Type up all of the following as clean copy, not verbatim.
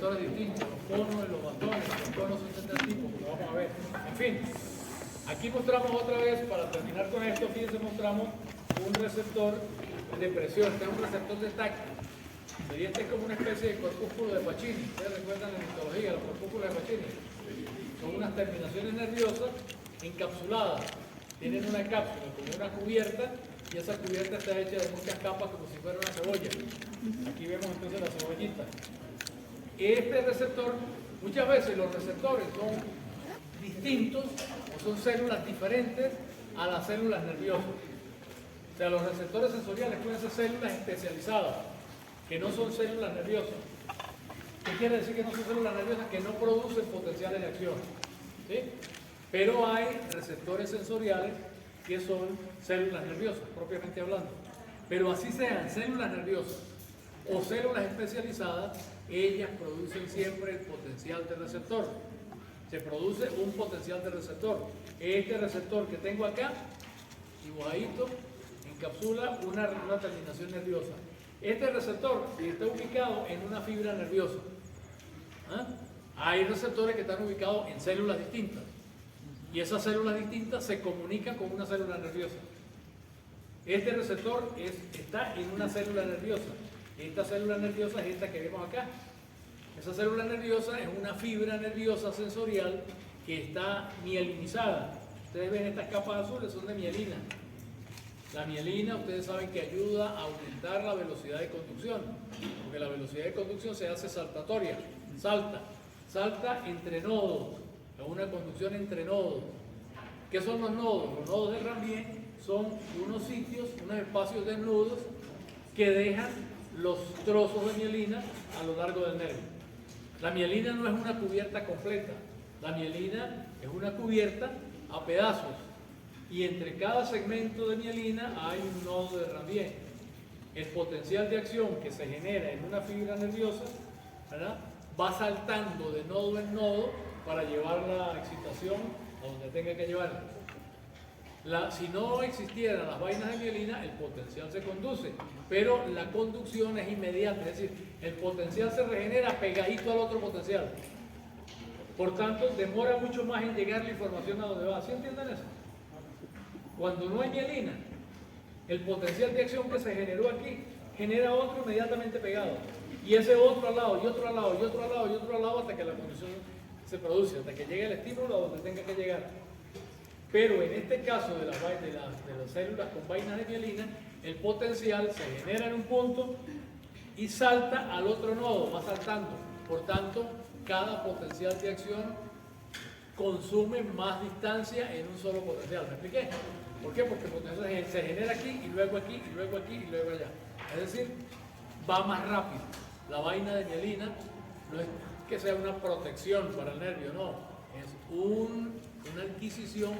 receptores distintos, los conos y los bastones, los conos son de este tipo, lo vamos a ver. En fin, aquí mostramos otra vez, para terminar con esto, fíjense, mostramos un receptor de presión, este es un receptor de tacto. Y este es como una especie de corpúsculo de Pacini. Ustedes recuerdan en mitología los corpúsculos de Pacini. Son unas terminaciones nerviosas encapsuladas. Tienen una cápsula como una cubierta y esa cubierta está hecha de muchas capas como si fuera una cebolla. Aquí vemos entonces la cebollita. Este receptor, muchas veces los receptores son distintos o son células diferentes a las células nerviosas. O sea, los receptores sensoriales pueden ser células especializadas, que no son células nerviosas. ¿Qué quiere decir que no son células nerviosas? Que no producen potenciales de acción. ¿Sí? Pero hay receptores sensoriales que son células nerviosas, propiamente hablando. Pero así sean células nerviosas o células especializadas, ellas producen siempre el potencial de receptor. Se produce un potencial de receptor. Este receptor que tengo acá, dibujadito, encapsula una terminación nerviosa. Este receptor está ubicado en una fibra nerviosa. ¿Ah? Hay receptores que están ubicados en células distintas. Y esas células distintas se comunican con una célula nerviosa. Este receptor está en una célula nerviosa. Esta célula nerviosa es esta que vemos acá. Esa célula nerviosa es una fibra nerviosa sensorial que está mielinizada. Ustedes ven estas capas azules, son de mielina. La mielina, ustedes saben que ayuda a aumentar la velocidad de conducción, porque la velocidad de conducción se hace saltatoria, salta entre nodos, es una conducción entre nodos. ¿Qué son los nodos? Los nodos de Ranvier son unos sitios, unos espacios desnudos que dejan los trozos de mielina a lo largo del nervio. La mielina no es una cubierta completa, la mielina es una cubierta a pedazos. Y entre cada segmento de mielina hay un nodo de Ranvier. El potencial de acción que se genera en una fibra nerviosa, ¿verdad?, va saltando de nodo en nodo para llevar la excitación a donde tenga que llevarla. Si no existieran las vainas de mielina, el potencial se conduce, pero la conducción es inmediata, es decir, el potencial se regenera pegadito al otro potencial. Por tanto, demora mucho más en llegar la información a donde va. ¿Sí entienden eso? Cuando no hay mielina, el potencial de acción que se generó aquí genera otro inmediatamente pegado. Y ese otro al lado, y otro al lado, y otro al lado, y otro al lado, hasta que la condición se produce, hasta que llegue el estímulo a donde tenga que llegar. Pero en este caso de las células con vainas de mielina, el potencial se genera en un punto y salta al otro nodo, va saltando. Por tanto, cada potencial de acción consume más distancia en un solo potencial. ¿Me expliqué? ¿Por qué? Porque el potencial se genera aquí, y luego aquí, y luego aquí, y luego allá. Es decir, va más rápido. La vaina de mielina no es que sea una protección para el nervio, no. Es una adquisición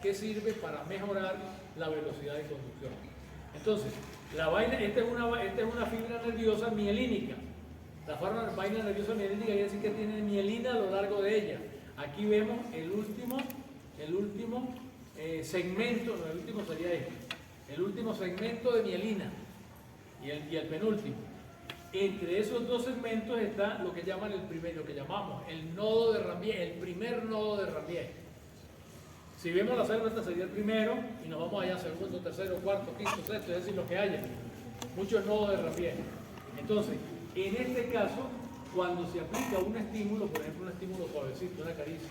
que sirve para mejorar la velocidad de conducción. Entonces, esta es una fibra nerviosa mielínica. La vaina nerviosa mielínica quiere decir que tiene mielina a lo largo de ella. Aquí vemos el último segmento, no, el último sería este, el último segmento de mielina y el penúltimo. Entre esos dos segmentos está lo que llamamos el nodo de Ranvier, el primer nodo de Ranvier. Si vemos la célula, esta sería el primero y nos vamos allá segundo, tercero, cuarto, quinto, sexto, es decir, lo que haya. Muchos nodos de Ranvier. Entonces, en este caso, cuando se aplica un estímulo, por ejemplo, un estímulo suavecito, una caricia,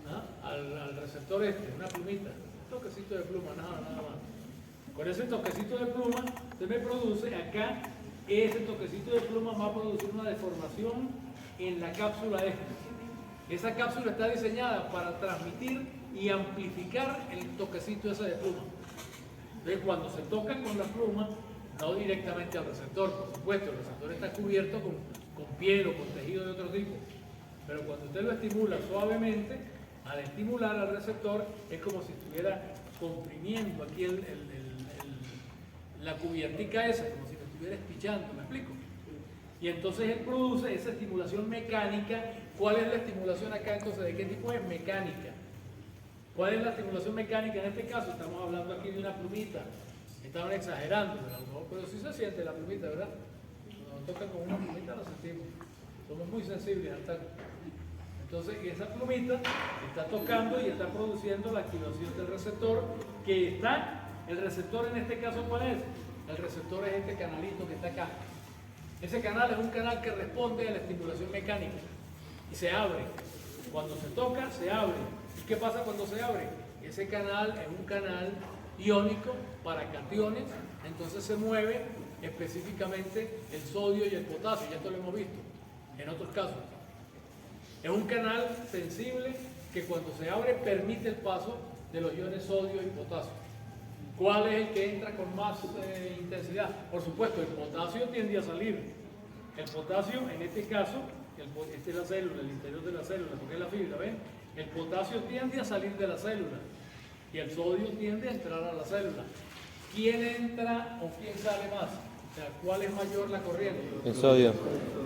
¿ah?, al receptor una plumita, un toquecito de pluma, nada más. Con ese toquecito de pluma, se me produce acá, ese toquecito de pluma va a producir una deformación en la cápsula esta. Esa cápsula está diseñada para transmitir y amplificar el toquecito ese de pluma. Entonces, cuando se toca con la pluma, no directamente al receptor, por supuesto, el receptor está cubierto con piel o con tejido de otro tipo. Pero cuando usted lo estimula suavemente, al estimular al receptor, es como si estuviera comprimiendo aquí la cubiertica esa, como si lo estuviera espichando, ¿me explico? Y entonces él produce esa estimulación mecánica. ¿Cuál es la estimulación acá entonces? ¿De qué tipo es? Mecánica. ¿Cuál es la estimulación mecánica en este caso? Estamos hablando aquí de una plumita. Estaban exagerando, pero sí se siente la plumita, ¿verdad? Cuando nos toca con una plumita lo sentimos. somos muy sensibles al tacto. Entonces esa plumita está tocando y está produciendo la activación del receptor que está, el receptor en este caso ¿cuál es? El receptor es este canalito que está acá. Ese canal es un canal que responde a la estimulación mecánica y se abre. Cuando se toca, se abre. ¿Y qué pasa cuando se abre? Ese canal es un canal iónico para cationes, entonces se mueve específicamente el sodio y el potasio, ya esto lo hemos visto en otros casos. Es un canal sensible que cuando se abre permite el paso de los iones sodio y potasio. ¿Cuál es el que entra con más intensidad? Por supuesto, el potasio tiende a salir. El potasio, en este caso, esta es la célula, el interior de la célula, porque es la fibra, ¿ven? El potasio tiende a salir de la célula y el sodio tiende a entrar a la célula. ¿Quién entra o quién sale más? O sea, ¿cuál es mayor la corriente? El sodio.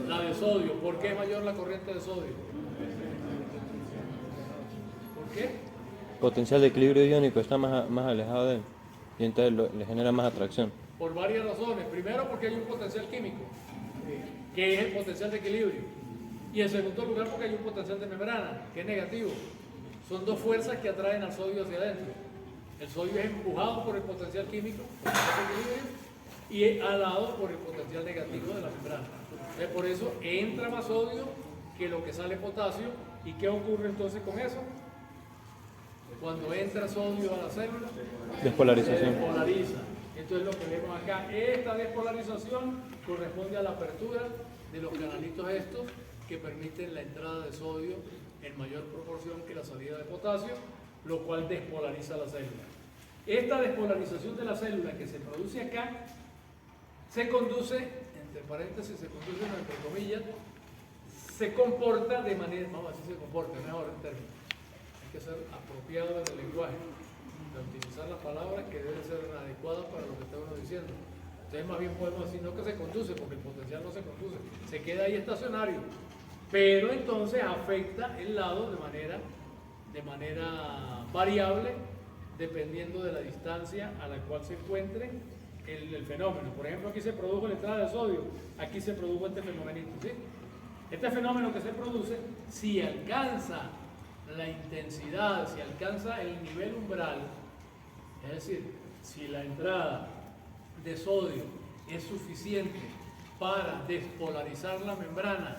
La de sodio. ¿Por qué es mayor la corriente de sodio? ¿Por qué? Potencial de equilibrio iónico está más alejado de él y entonces le genera más atracción. Por varias razones. Primero, porque hay un potencial químico, que es el potencial de equilibrio. Y en segundo lugar, porque hay un potencial de membrana, que es negativo. Son dos fuerzas que atraen al sodio hacia adentro. El sodio es empujado por el potencial químico, por el equilibrio, y alado por el potencial negativo de la membrana. Entonces, por eso entra más sodio que lo que sale potasio. ¿Y qué ocurre entonces con eso? Cuando entra sodio a la célula, Despolarización. se despolariza. Esto es lo que vemos acá. Esta despolarización corresponde a la apertura de los canalitos estos que permiten la entrada de sodio en mayor proporción que la salida de potasio, lo cual despolariza la célula. Esta despolarización de la célula que se produce acá se conduce, entre paréntesis, se conduce, entre comillas, se comporta de manera, vamos a decir se comporta, mejor en términos. Hay que ser apropiado en el lenguaje, de utilizar las palabras que deben ser adecuadas para lo que está uno diciendo. Entonces más bien podemos decir no que se conduce, porque el potencial no se conduce, se queda ahí estacionario, pero entonces afecta el lado de manera variable, dependiendo de la distancia a la cual se encuentre el fenómeno. Por ejemplo, aquí se produjo la entrada de sodio, aquí se produjo este fenomenito, ¿sí? Este fenómeno que se produce, si alcanza la intensidad, si alcanza el nivel umbral, es decir, si la entrada de sodio es suficiente para despolarizar la membrana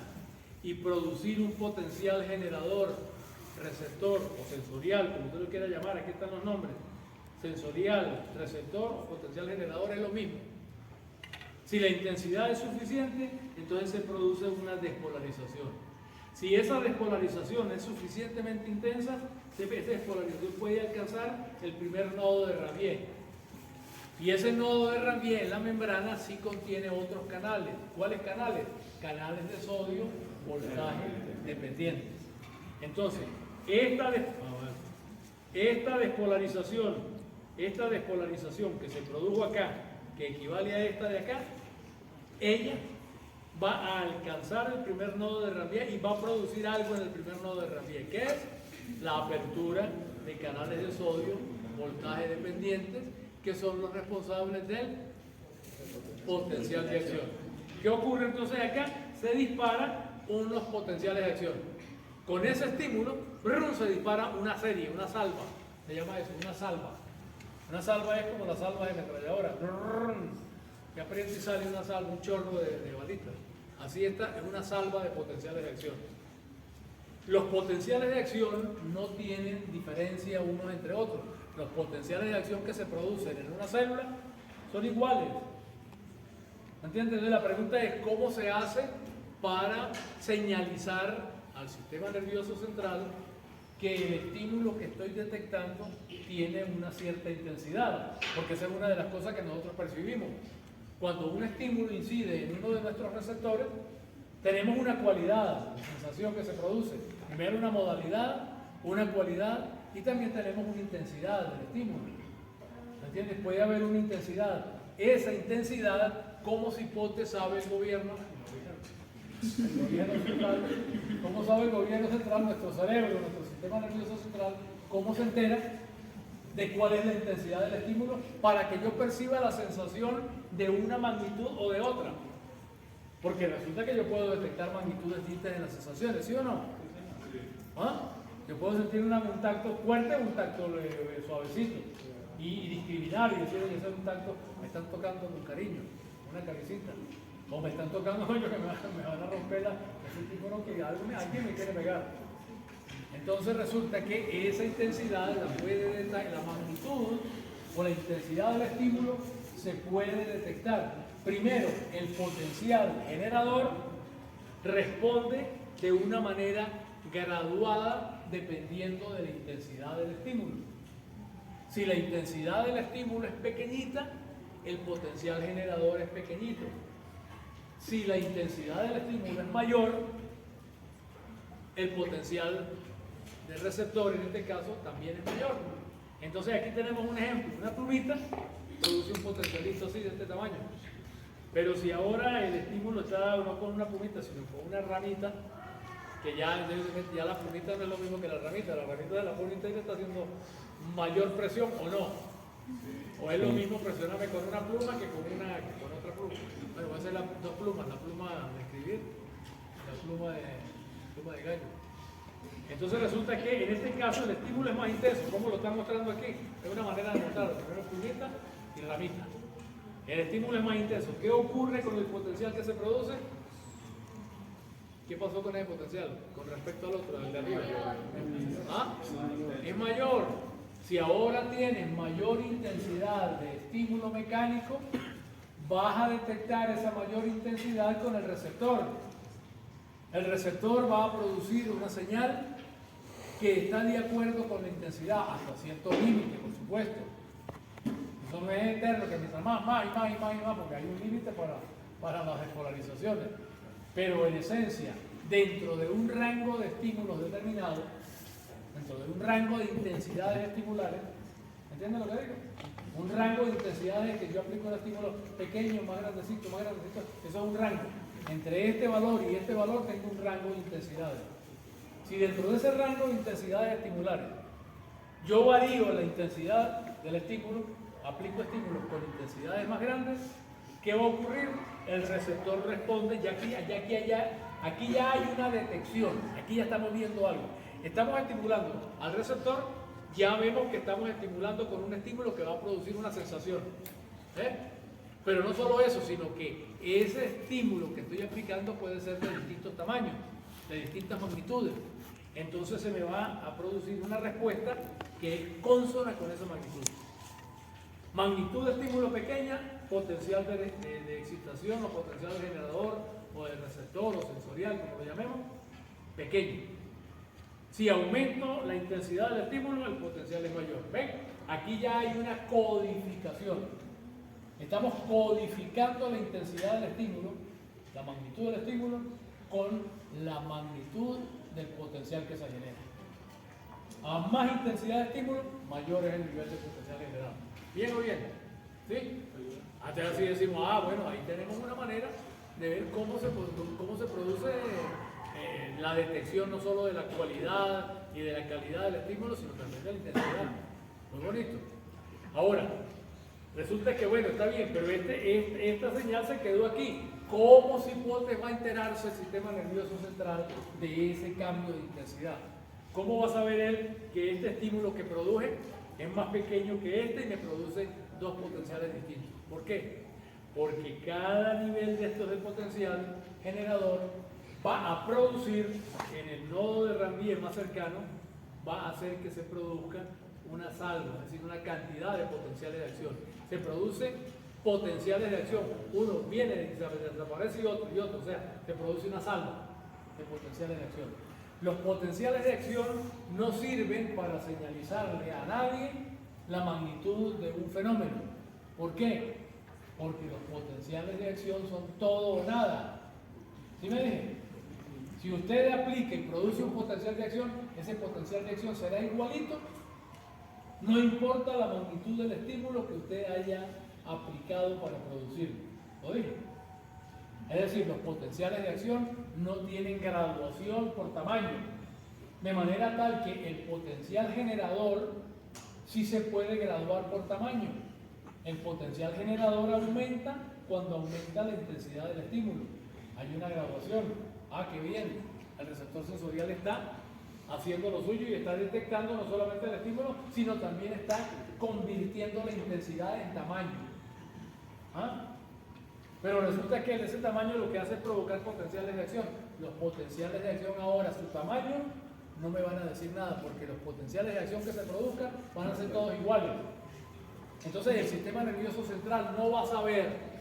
y producir un potencial generador, receptor o sensorial, como usted lo quiera llamar, aquí están los nombres, sensorial, receptor o potencial generador es lo mismo. Si la intensidad es suficiente, entonces se produce una despolarización. Si esa despolarización es suficientemente intensa, esa despolarización puede alcanzar el primer nodo de Rabier. Y ese nodo de Rabier en la membrana sí contiene otros canales. ¿Cuáles canales? Canales de sodio, voltaje dependientes. Entonces, esta despolarización que se produjo acá, que equivale a esta de acá, ella va a alcanzar el primer nodo de Rabier y va a producir algo en el primer nodo de Rabier, que es la apertura de canales de sodio, voltaje dependientes, que son los responsables del potencial de acción. ¿Qué ocurre entonces acá? Se disparan unos potenciales de acción. Con ese estímulo, se dispara una serie, una salva. Se llama eso, una salva. Una salva es como la salva de ametralladora. Que aprieta y sale una salva, un chorro de balitas. Así está, es una salva de potenciales de acción. Los potenciales de acción no tienen diferencia unos entre otros. Los potenciales de acción que se producen en una célula son iguales. ¿Entiendes? Entonces la pregunta es ¿cómo se hace para señalizar al sistema nervioso central que el estímulo que estoy detectando tiene una cierta intensidad? Porque esa es una de las cosas que nosotros percibimos. Cuando un estímulo incide en uno de nuestros receptores, tenemos una cualidad de sensación que se produce. Primero una modalidad, una cualidad y también tenemos una intensidad del estímulo. ¿Me entiendes? Puede haber una intensidad. Esa intensidad, ¿cómo cipote sabe el gobierno? El gobierno central. ¿Cómo sabe el gobierno central, nuestro cerebro, nuestro sistema nervioso central, cómo se entera de cuál es la intensidad del estímulo para que yo perciba la sensación de una magnitud o de otra? Porque resulta que yo puedo detectar magnitudes distintas en las sensaciones, ¿sí o no? ¿Ah? Yo puedo sentir un tacto fuerte o un tacto suavecito y discriminar y decir, oye, ese es un tacto, me están tocando con cariño, una caricita, o me están tocando, oye, que me van a romper ese tipo, no, que alguien me quiere pegar. Entonces resulta que esa intensidad la magnitud o la intensidad del estímulo se puede detectar. Primero, el potencial generador responde de una manera graduada dependiendo de la intensidad del estímulo. Si la intensidad del estímulo es pequeñita, el potencial generador es pequeñito. Si la intensidad del estímulo es mayor, el potencial del receptor en este caso también es mayor. Entonces aquí tenemos un ejemplo, una plumita produce un potencialito así de este tamaño. Pero si ahora el estímulo está no con una plumita, sino con una ramita, que ya la plumita no es lo mismo que la ramita de la plumita está haciendo mayor presión o no. O es lo mismo presionarme con una pluma que con otra pluma. Bueno, voy a hacer las dos plumas, la pluma de escribir y la pluma de gallo. Entonces resulta que en este caso el estímulo es más intenso, como lo están mostrando aquí. Es una manera de mostrarlo, primero plumita y ramita. El estímulo es más intenso. ¿Qué ocurre con el potencial que se produce? ¿Qué pasó con ese potencial con respecto al otro, al de arriba? ¿Ah? Es mayor. Si ahora tienes mayor intensidad de estímulo mecánico, vas a detectar esa mayor intensidad con el receptor. El receptor va a producir una señal que está de acuerdo con la intensidad hasta cierto límite, por supuesto. Eso no es eterno, que mientras más, porque hay un límite para las despolarizaciones. Pero en esencia, dentro de un rango de estímulos determinado, dentro de un rango de intensidades estimulares, ¿entienden lo que digo? Un rango de intensidades que yo aplico un estímulo pequeño, más grandecito, eso es un rango. Entre este valor y este valor tengo un rango de intensidades. Si dentro de ese rango de intensidades estimulares yo varío la intensidad del estímulo, aplico estímulos con intensidades más grandes, ¿qué va a ocurrir? El receptor responde, aquí ya hay una detección, aquí ya estamos viendo algo. Estamos estimulando al receptor, ya vemos que estamos estimulando con un estímulo que va a producir una sensación. Pero no solo eso, sino que ese estímulo que estoy aplicando puede ser de distintos tamaños, de distintas magnitudes. Entonces se me va a producir una respuesta que es consona con esa magnitud. Magnitud de estímulo pequeña, potencial de excitación o potencial generador o de receptor o sensorial, como lo llamemos, pequeño. Si aumento la intensidad del estímulo, el potencial es mayor. ¿Ven? Aquí ya hay una codificación. Estamos codificando la intensidad del estímulo, la magnitud del estímulo, con la magnitud del potencial que se genera. A más intensidad de estímulo, mayor es el nivel de potencial generado. ¿Bien o bien? ¿Sí? Hasta así decimos, bueno, ahí tenemos una manera de ver cómo se produce la detección no solo de la cualidad y de la calidad del estímulo, sino también de la intensidad. Muy bonito. Ahora, resulta que, bueno, está bien, pero esta señal se quedó aquí. ¿Cómo cipote va a enterarse el sistema nervioso central de ese cambio de intensidad? ¿Cómo va a saber él que este estímulo que produce es más pequeño que este y me produce dos potenciales distintos? ¿Por qué? Porque cada nivel de estos del potencial generador va a producir en el nodo de Ranvier más cercano, va a hacer que se produzca una salva, es decir, una cantidad de potenciales de acción. Se producen potenciales de acción. Uno viene, desaparece y otro, o sea, se produce una salva de potenciales de acción. Los potenciales de acción no sirven para señalizarle a nadie la magnitud de un fenómeno. ¿Por qué? Porque los potenciales de acción son todo o nada. ¿Sí me dije? Si usted aplica y produce un potencial de acción, ese potencial de acción será igualito, no importa la magnitud del estímulo que usted haya aplicado para producirlo. ¿Lo dije? Es decir, los potenciales de acción no tienen graduación por tamaño, de manera tal que el potencial generador sí se puede graduar por tamaño. El potencial generador aumenta cuando aumenta la intensidad del estímulo. hay una graduación. Ah, qué bien, el receptor sensorial está haciendo lo suyo y está detectando no solamente el estímulo, sino también está convirtiendo la intensidad en tamaño. ¿Ah? Pero resulta que ese tamaño lo que hace es provocar potenciales de acción. Los potenciales de acción ahora, su tamaño, no me van a decir nada, porque los potenciales de acción que se produzcan van a ser todos iguales. Entonces el sistema nervioso central no va a saber,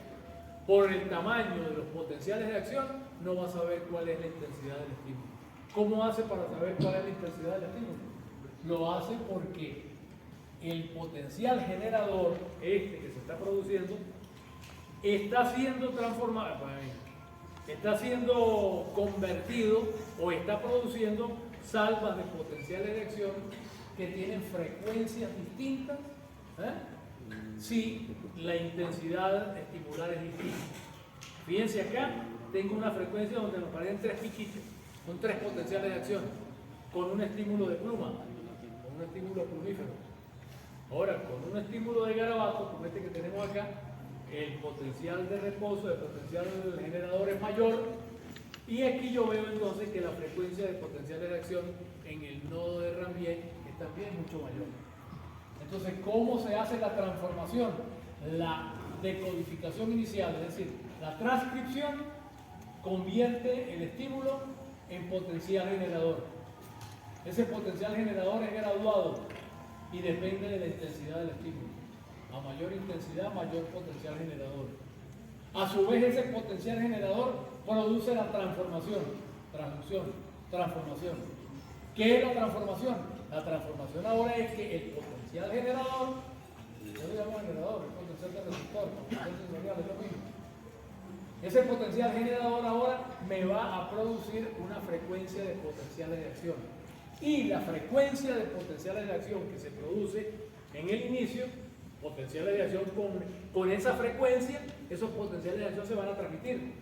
por el tamaño de los potenciales de acción, no va a saber cuál es la intensidad del estímulo. ¿Cómo hace para saber cuál es la intensidad del estímulo? Lo hace porque el potencial generador, este que se está produciendo, está siendo transformado, está siendo convertido o está produciendo salvas de potenciales de acción que tienen frecuencias distintas, si la intensidad estimular es distinta. Fíjense acá, tengo una frecuencia donde me aparecen 3 piquitos, son 3 potenciales de acción, con un estímulo de pluma, con un estímulo plumífero. Ahora, con un estímulo de garabato, como este que tenemos acá, el potencial de reposo, el potencial del generador es mayor, y aquí yo veo entonces que la frecuencia de potenciales de acción en el nodo de Ranvier es también mucho mayor. Entonces, ¿cómo se hace la transformación? La decodificación inicial, es decir, la transcripción convierte el estímulo en potencial generador. Ese potencial generador es graduado y depende de la intensidad del estímulo. A mayor intensidad, mayor potencial generador. A su vez, ese potencial generador produce la transformación, transformación. ¿Qué es la transformación? La transformación ahora es que el potencial generador, yo lo llamo generador, el potencial de receptor, el potencial sensorial es lo mismo. Ese potencial generador ahora me va a producir una frecuencia de potenciales de acción. Y la frecuencia de potenciales de acción que se produce en el inicio, potenciales de acción con esa frecuencia, esos potenciales de acción se van a transmitir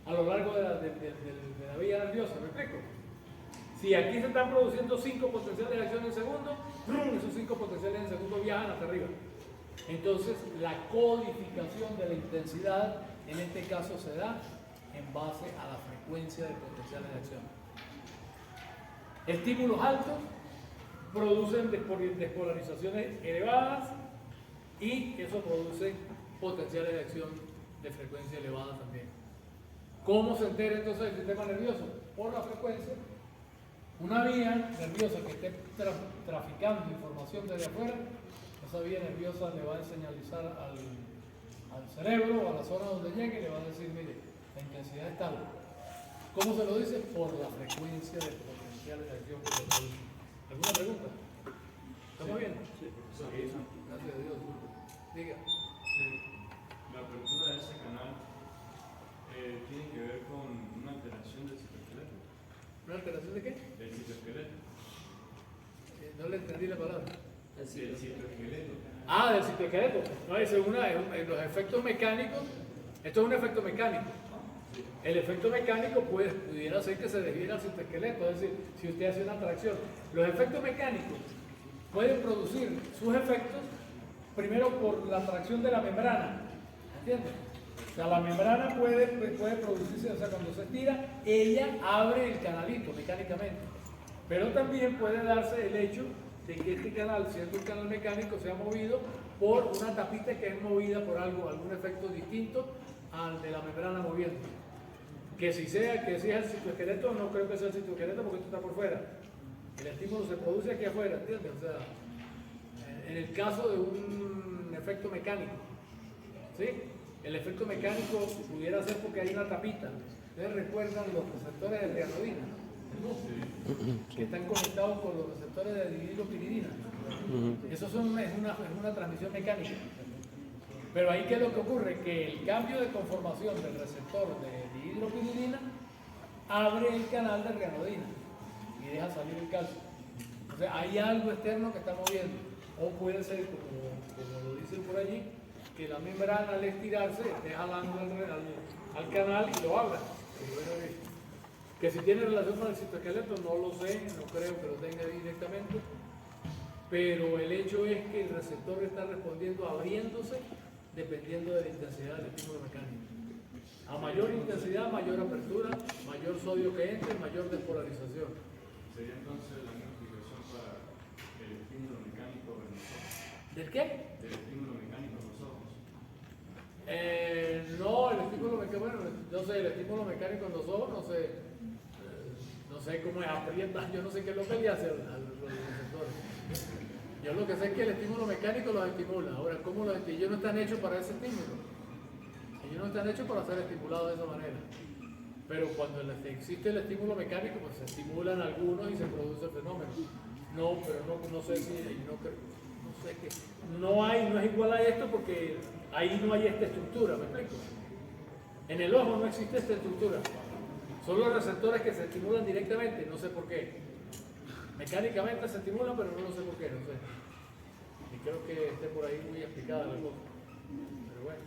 a lo largo de la vía nerviosa, ¿me explico? Si aquí se están produciendo 5 potenciales de acción en segundo, esos 5 potenciales en segundo viajan hasta arriba. Entonces, la codificación de la intensidad, en este caso, se da en base a la frecuencia de potenciales de acción. Estímulos altos producen despolarizaciones elevadas y eso produce potenciales de acción de frecuencia elevada también. ¿Cómo se entera entonces el sistema nervioso? Por la frecuencia. Una vía nerviosa que esté traficando información desde afuera, esa vía nerviosa le va a señalizar al cerebro o a la zona donde llegue y le va a decir, mire, la intensidad es tal. ¿Cómo se lo dice? Por la frecuencia de potenciales de acción que se produce. ¿Alguna pregunta? ¿Estamos bien? Sí. Gracias a Dios. Diga. La apertura de ese canal tiene que ver con una alteración del citoesqueleto. ¿Una alteración de qué? Del citoesqueleto. No le entendí la palabra. Del citoesqueleto. Ah, del citoesqueleto. No, es los efectos mecánicos. Esto es un efecto mecánico. El efecto mecánico pudiera ser que se desvíe al citoesqueleto, es decir, si usted hace una atracción. Los efectos mecánicos pueden producir sus efectos primero por la atracción de la membrana, ¿entiendes? O sea, la membrana puede producirse, o sea, cuando se estira, ella abre el canalito mecánicamente. Pero también puede darse el hecho de que este canal, siendo un canal mecánico, sea movido por una tapita que es movida por algún efecto distinto al de la membrana moviendo. Que si es el citoesqueleto, no creo que sea el citoesqueleto porque esto está por fuera. El estímulo se produce aquí afuera, ¿entiendes? O sea, en el caso de un efecto mecánico, ¿sí? El efecto mecánico pudiera ser porque hay una tapita. Ustedes recuerdan los receptores de trianodina, que están conectados con los receptores de dihidropiridina. Eso es una transmisión mecánica. Pero ahí, ¿qué es lo que ocurre? Que el cambio de conformación del receptor de dihidropiridina abre el canal de rianodina y deja salir el calcio. O sea, hay algo externo que está moviendo. O puede ser, como lo dicen por allí, que la membrana al estirarse esté jalando al canal y lo abra. Que si tiene relación con el citoesqueleto, no lo sé, no creo que lo tenga directamente. Pero el hecho es que el receptor está respondiendo abriéndose dependiendo de la intensidad del estímulo mecánico. A mayor intensidad, mayor apertura, mayor sodio que entre, mayor despolarización. Sería entonces la misma explicación para el estímulo mecánico en los ojos. ¿Del qué? Del estímulo mecánico en los ojos. No, el estímulo mecánico, bueno, yo sé, el estímulo mecánico en los ojos, no sé cómo es, aprieta, yo no sé qué es lo que le hace a los receptores. Yo lo que sé es que el estímulo mecánico los estimula. Ahora, ¿cómo los estimula? Ellos no están hechos para ese estímulo. Ellos no están hechos para ser estimulados de esa manera. Pero cuando existe el estímulo mecánico, pues se estimulan algunos y se produce el fenómeno. No, pero no sé si, no sé qué. No es igual a esto porque ahí no hay esta estructura, ¿me explico? En el ojo no existe esta estructura. Son los receptores que se estimulan directamente, no sé por qué. Mecánicamente se estimulan, pero no sé por qué, no sé. Y creo que esté por ahí muy explicada la cosa. Pero bueno.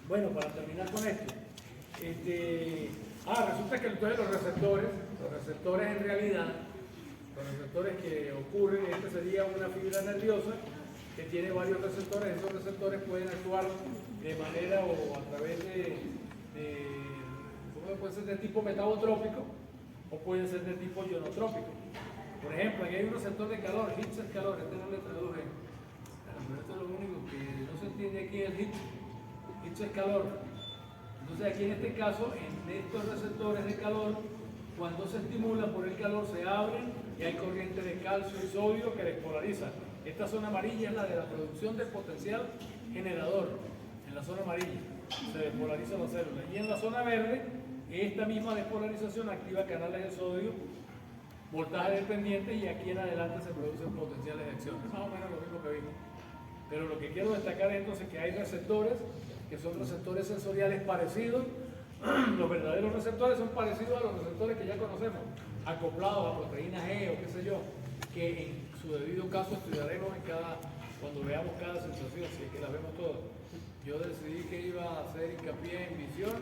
Bueno, para terminar con esto. Resulta que entonces los receptores en realidad, los receptores que ocurren, sería una fibra nerviosa que tiene varios receptores. Esos receptores pueden actuar de manera o a través ¿cómo puede ser? De tipo metabotrópico o pueden ser de tipo ionotrópico. Por ejemplo, aquí hay un receptor de calor, Higgs es calor, no le traduje. Pero esto es lo único que no se entiende aquí, el Higgs es calor. Entonces aquí en este caso, en estos receptores de calor, cuando se estimulan por el calor se abren y hay corriente de calcio y sodio que despolarizan. Esta zona amarilla es la de la producción del potencial generador, en la zona amarilla se despolariza la célula. Y en la zona verde, esta misma despolarización activa canales de sodio, voltaje dependiente, y aquí en adelante se producen potenciales de acción. Es más o menos lo mismo que vimos. Pero lo que quiero destacar es entonces que hay receptores que son receptores sensoriales parecidos. Los verdaderos receptores son parecidos a los receptores que ya conocemos, acoplados a proteína G o qué sé yo, que en su debido caso estudiaremos cuando veamos cada sensación, si es que las vemos todas. Yo decidí que iba a hacer hincapié en visión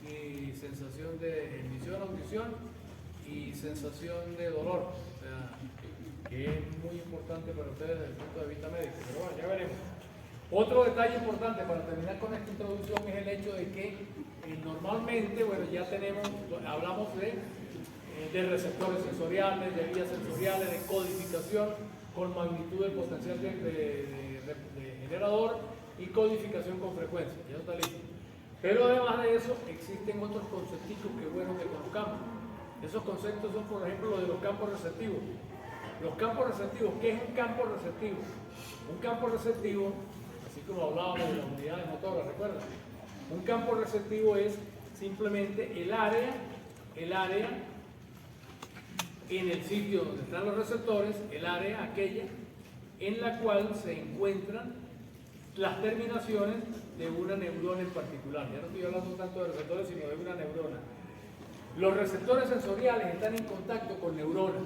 y sensación en visión, audición y sensación de dolor, o sea, que es muy importante para ustedes desde el punto de vista médico, pero bueno, ya veremos. Otro detalle importante para terminar con esta introducción es el hecho de que normalmente, bueno, ya hablamos de receptores sensoriales, de vías sensoriales, de codificación con magnitud del potencial de generador y codificación con frecuencia, ya está listo. Pero además de eso, existen otros conceptos que es bueno que conozcamos. Esos conceptos son, por ejemplo, los de los campos receptivos. Los campos receptivos, ¿qué es un campo receptivo? Un campo receptivo, así como hablábamos de las unidades motoras, ¿recuerdan? Un campo receptivo es simplemente el área en el sitio donde están los receptores, el área aquella en la cual se encuentran las terminaciones de una neurona en particular. Ya no estoy hablando tanto de receptores, sino de una neurona. Los receptores sensoriales están en contacto con neuronas.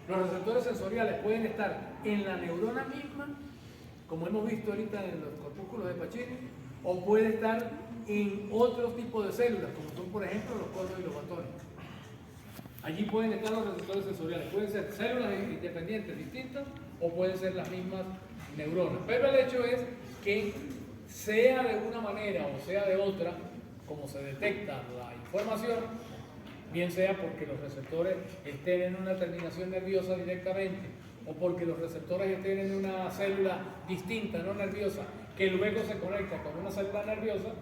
Los receptores sensoriales pueden estar en la neurona misma, como hemos visto ahorita en los corpúsculos de Pacini, o puede estar en otro tipo de células, como son por ejemplo los conos y los batones. Allí pueden estar los receptores sensoriales, pueden ser células independientes distintas o pueden ser las mismas neuronas. Pero el hecho es que sea de una manera o sea de otra, como se detecta la información, bien sea porque los receptores estén en una terminación nerviosa directamente o porque los receptores estén en una célula distinta, no nerviosa, que luego se conecta con una célula nerviosa,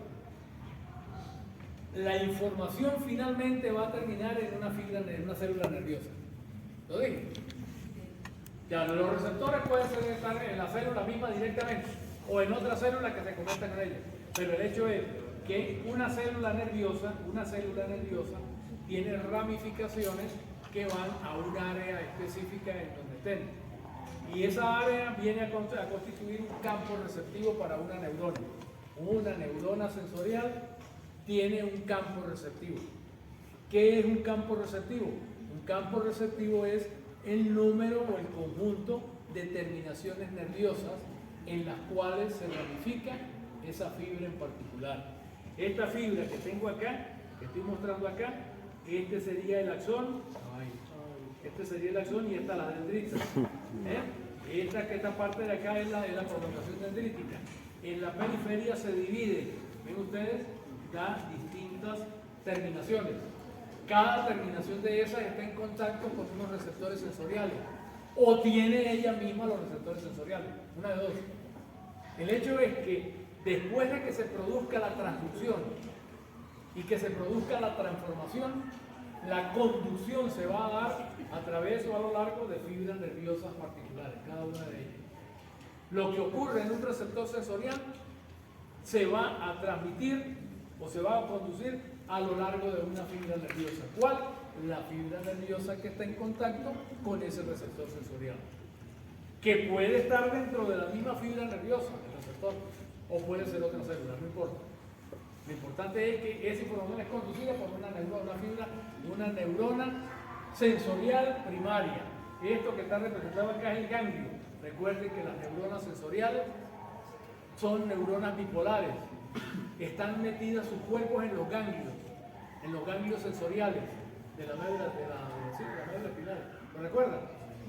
la información finalmente va a terminar en una célula nerviosa. ¿Lo dije? Ya, los receptores pueden estar en la célula misma directamente o en otra célula que se conecta con ella. Pero el hecho es que una célula nerviosa tiene ramificaciones que van a un área específica en donde estén. Y esa área viene a constituir un campo receptivo para una neurona. Una neurona sensorial tiene un campo receptivo. ¿Qué es un campo receptivo? Un campo receptivo es el número o el conjunto de terminaciones nerviosas en las cuales se ramifica esa fibra en particular. Esta fibra que tengo acá, que estoy mostrando acá, este sería el axón, y esta la dendrita. Esta parte de acá es la prolongación dendrítica. En la periferia se divide, ven ustedes, da distintas terminaciones. Cada terminación de esas está en contacto con unos receptores sensoriales, o tiene ella misma los receptores sensoriales, una de dos. El hecho es que después de que se produzca la transducción y que se produzca la transformación, la conducción se va a dar a través o a lo largo de fibras nerviosas particulares, cada una de ellas. Lo que ocurre en un receptor sensorial se va a transmitir o se va a conducir a lo largo de una fibra nerviosa. ¿Cuál? La fibra nerviosa que está en contacto con ese receptor sensorial, que puede estar dentro de la misma fibra nerviosa, el receptor, o puede ser otra célula, no importa. Lo importante es que esa información es conducida por una neurona sensorial primaria. Esto que está representado acá es el ganglio. Recuerden que las neuronas sensoriales son neuronas bipolares. Están metidas sus cuerpos en los ganglios sensoriales de la médula espinal. ¿Lo recuerdan?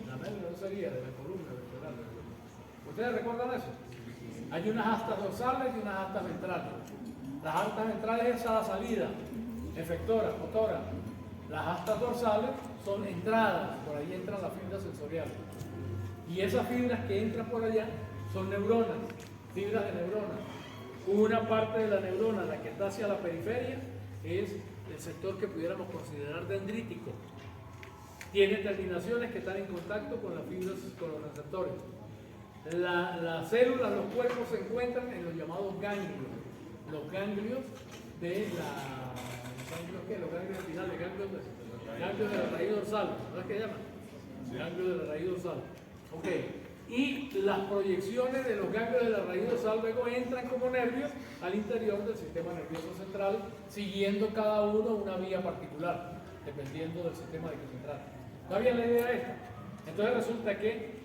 La médula no sería de la columna vertebral. ¿Ustedes recuerdan eso? Hay unas astas dorsales y unas astas ventrales. Las astas ventrales es a la salida, efectora, motora. Las astas dorsales son entradas, por ahí entran las fibras sensoriales. Y esas fibras que entran por allá son neuronas, fibras de neuronas. Una parte de la neurona, la que está hacia la periferia, es el sector que pudiéramos considerar dendrítico. Tiene terminaciones que están en contacto con las fibras, con los receptores. Las células, los cuerpos se encuentran en los llamados ganglios. Los ganglios de la... Los ganglios espinales, ganglios de la raíz dorsal, ¿no es que llaman? Ganglios de la raíz dorsal. Ok. Y las proyecciones de los ganglios de la raíz dorsal luego entran como nervios al interior del sistema nervioso central, siguiendo cada uno una vía particular, dependiendo del sistema de que se trata. ¿Está bien la idea esta? Entonces resulta que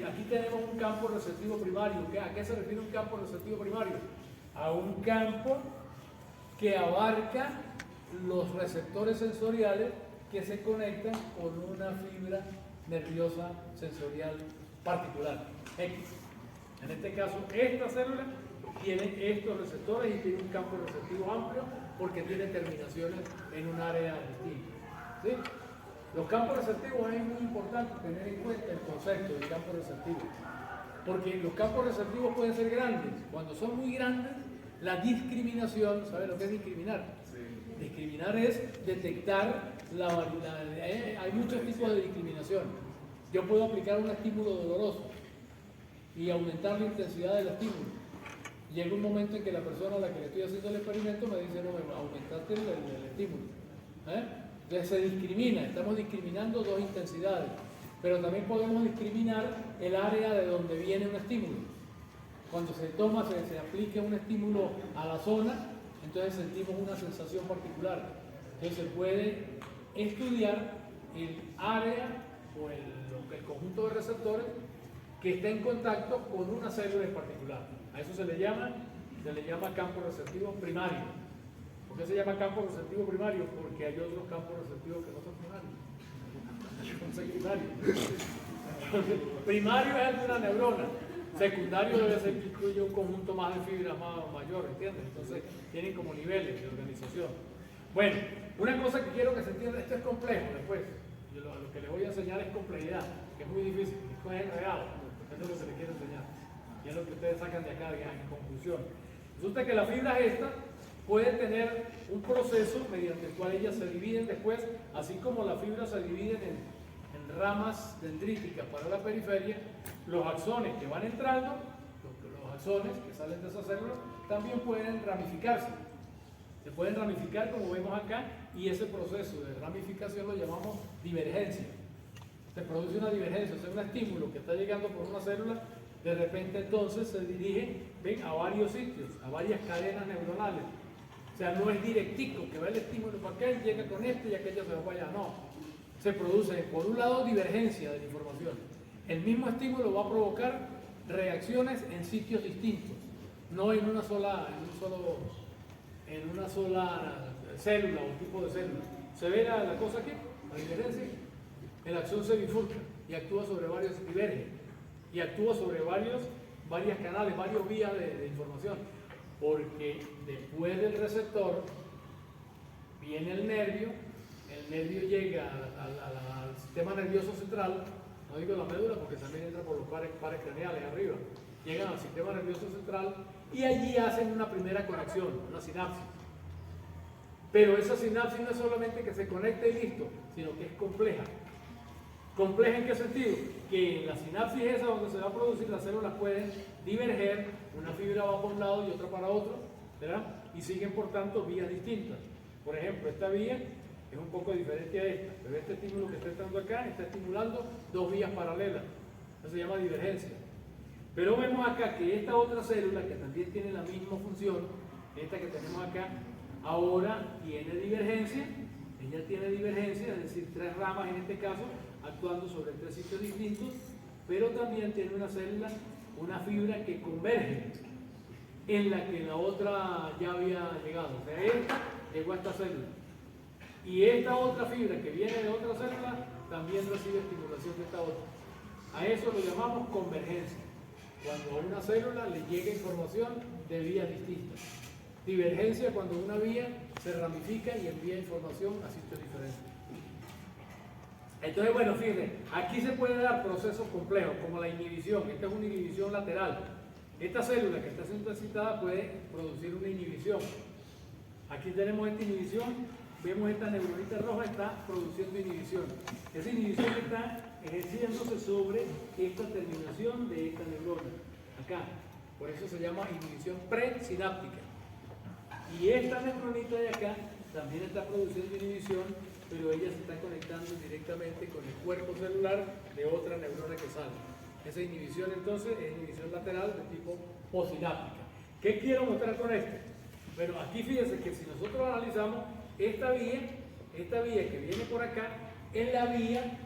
aquí tenemos un campo receptivo primario. ¿A qué se refiere un campo receptivo primario? A un campo que abarca los receptores sensoriales que se conectan con una fibra nerviosa sensorial particular, X. En este caso, esta célula tiene estos receptores y tiene un campo receptivo amplio porque tiene terminaciones en un área distinta. ¿Sí? Los campos receptivos es muy importante tener en cuenta el concepto del campo receptivo, porque los campos receptivos pueden ser grandes. Cuando son muy grandes, la discriminación, ¿sabes lo que es discriminar? Sí. Discriminar es detectar hay muchos tipos de discriminación. Yo puedo aplicar un estímulo doloroso y aumentar la intensidad del estímulo. Llega un momento en que la persona a la que le estoy haciendo el experimento me dice, no, me aumentaste el estímulo. Entonces se discrimina, estamos discriminando dos intensidades, pero también podemos discriminar el área de donde viene un estímulo. Cuando se toma, se aplica un estímulo a la zona, entonces sentimos una sensación particular. Entonces se puede estudiar el área o el conjunto de receptores que está en contacto con una célula en particular. A eso se le llama campo receptivo primario. ¿Por qué se llama campo receptivo primario? Porque hay otros campos receptivos que no son primarios, son secundarios. Primario es el de una neurona, secundario debe ser que incluye un conjunto más de fibras mayor, ¿entiendes? Entonces tienen como niveles de organización. Bueno, una cosa que quiero que se entienda, esto es complejo después. Lo que les voy a enseñar es complejidad, que es muy difícil, esto es enredado, eso es lo que les quiero enseñar. Y es lo que ustedes sacan de acá, digamos, en conclusión. Resulta que las fibras estas pueden tener un proceso mediante el cual ellas se dividen después, así como las fibras se dividen en ramas dendríticas para la periferia, los axones que van entrando, los axones que salen de esas células, también pueden ramificarse. Se pueden ramificar como vemos acá, y ese proceso de ramificación lo llamamos divergencia. Se produce una divergencia, o sea, un estímulo que está llegando por una célula, de repente entonces se dirige, ven, a varios sitios, a varias cadenas neuronales. O sea, no es directico, que va el estímulo para acá y llega con este y aquello se va para allá, no. Se produce, por un lado, divergencia de la información. El mismo estímulo va a provocar reacciones en sitios distintos, no en una sola célula o tipo de célula. ¿Se ve la cosa aquí? La diferencia. El axón se bifurca y actúa sobre varios, diverge, y actúa sobre varias canales, varias vías de información. porque después del receptor viene el nervio llega al sistema nervioso central, no digo la médula porque también entra por los pares craneales arriba, llegan al sistema nervioso central y allí hacen una primera conexión, una sinapsis. Pero esa sinapsis no es solamente que se conecte y listo, sino que es compleja. ¿Compleja en qué sentido? Que en la sinapsis esa donde se va a producir, las células pueden diverger, una fibra va para un lado y otra para otro, ¿verdad? Y siguen por tanto vías distintas. Por ejemplo, esta vía es un poco diferente a esta, pero este estímulo que está entrando acá está estimulando dos vías paralelas. Eso se llama divergencia. Pero vemos acá que esta otra célula, que también tiene la misma función, esta que tenemos acá, ahora tiene divergencia. Ella tiene divergencia, es decir, tres ramas en este caso, actuando sobre tres sitios distintos, pero también tiene una célula, una fibra que converge en la que la otra ya había llegado. O sea, esta llegó a esta célula. Y esta otra fibra que viene de otra célula también recibe estimulación de esta otra. A eso lo llamamos convergencia. Cuando a una célula le llega información de vías distintas. Divergencia cuando una vía se ramifica y envía información a sitios diferentes. Entonces, bueno, fíjense, aquí se puede dar procesos complejos como la inhibición. Esta es una inhibición lateral. Esta célula que está siendo excitada puede producir una inhibición. Aquí tenemos esta inhibición, vemos esta neuronita roja está produciendo inhibición. Esa inhibición está ejerciéndose sobre esta terminación de esta neurona, acá. Por eso se llama inhibición presináptica. Y esta neuronita de acá también está produciendo inhibición, pero ella se está conectando directamente con el cuerpo celular de otra neurona que sale. Esa inhibición entonces es inhibición lateral de tipo posináptica. ¿Qué quiero mostrar con esto? Bueno, aquí fíjense que si nosotros analizamos esta vía que viene por acá, es la vía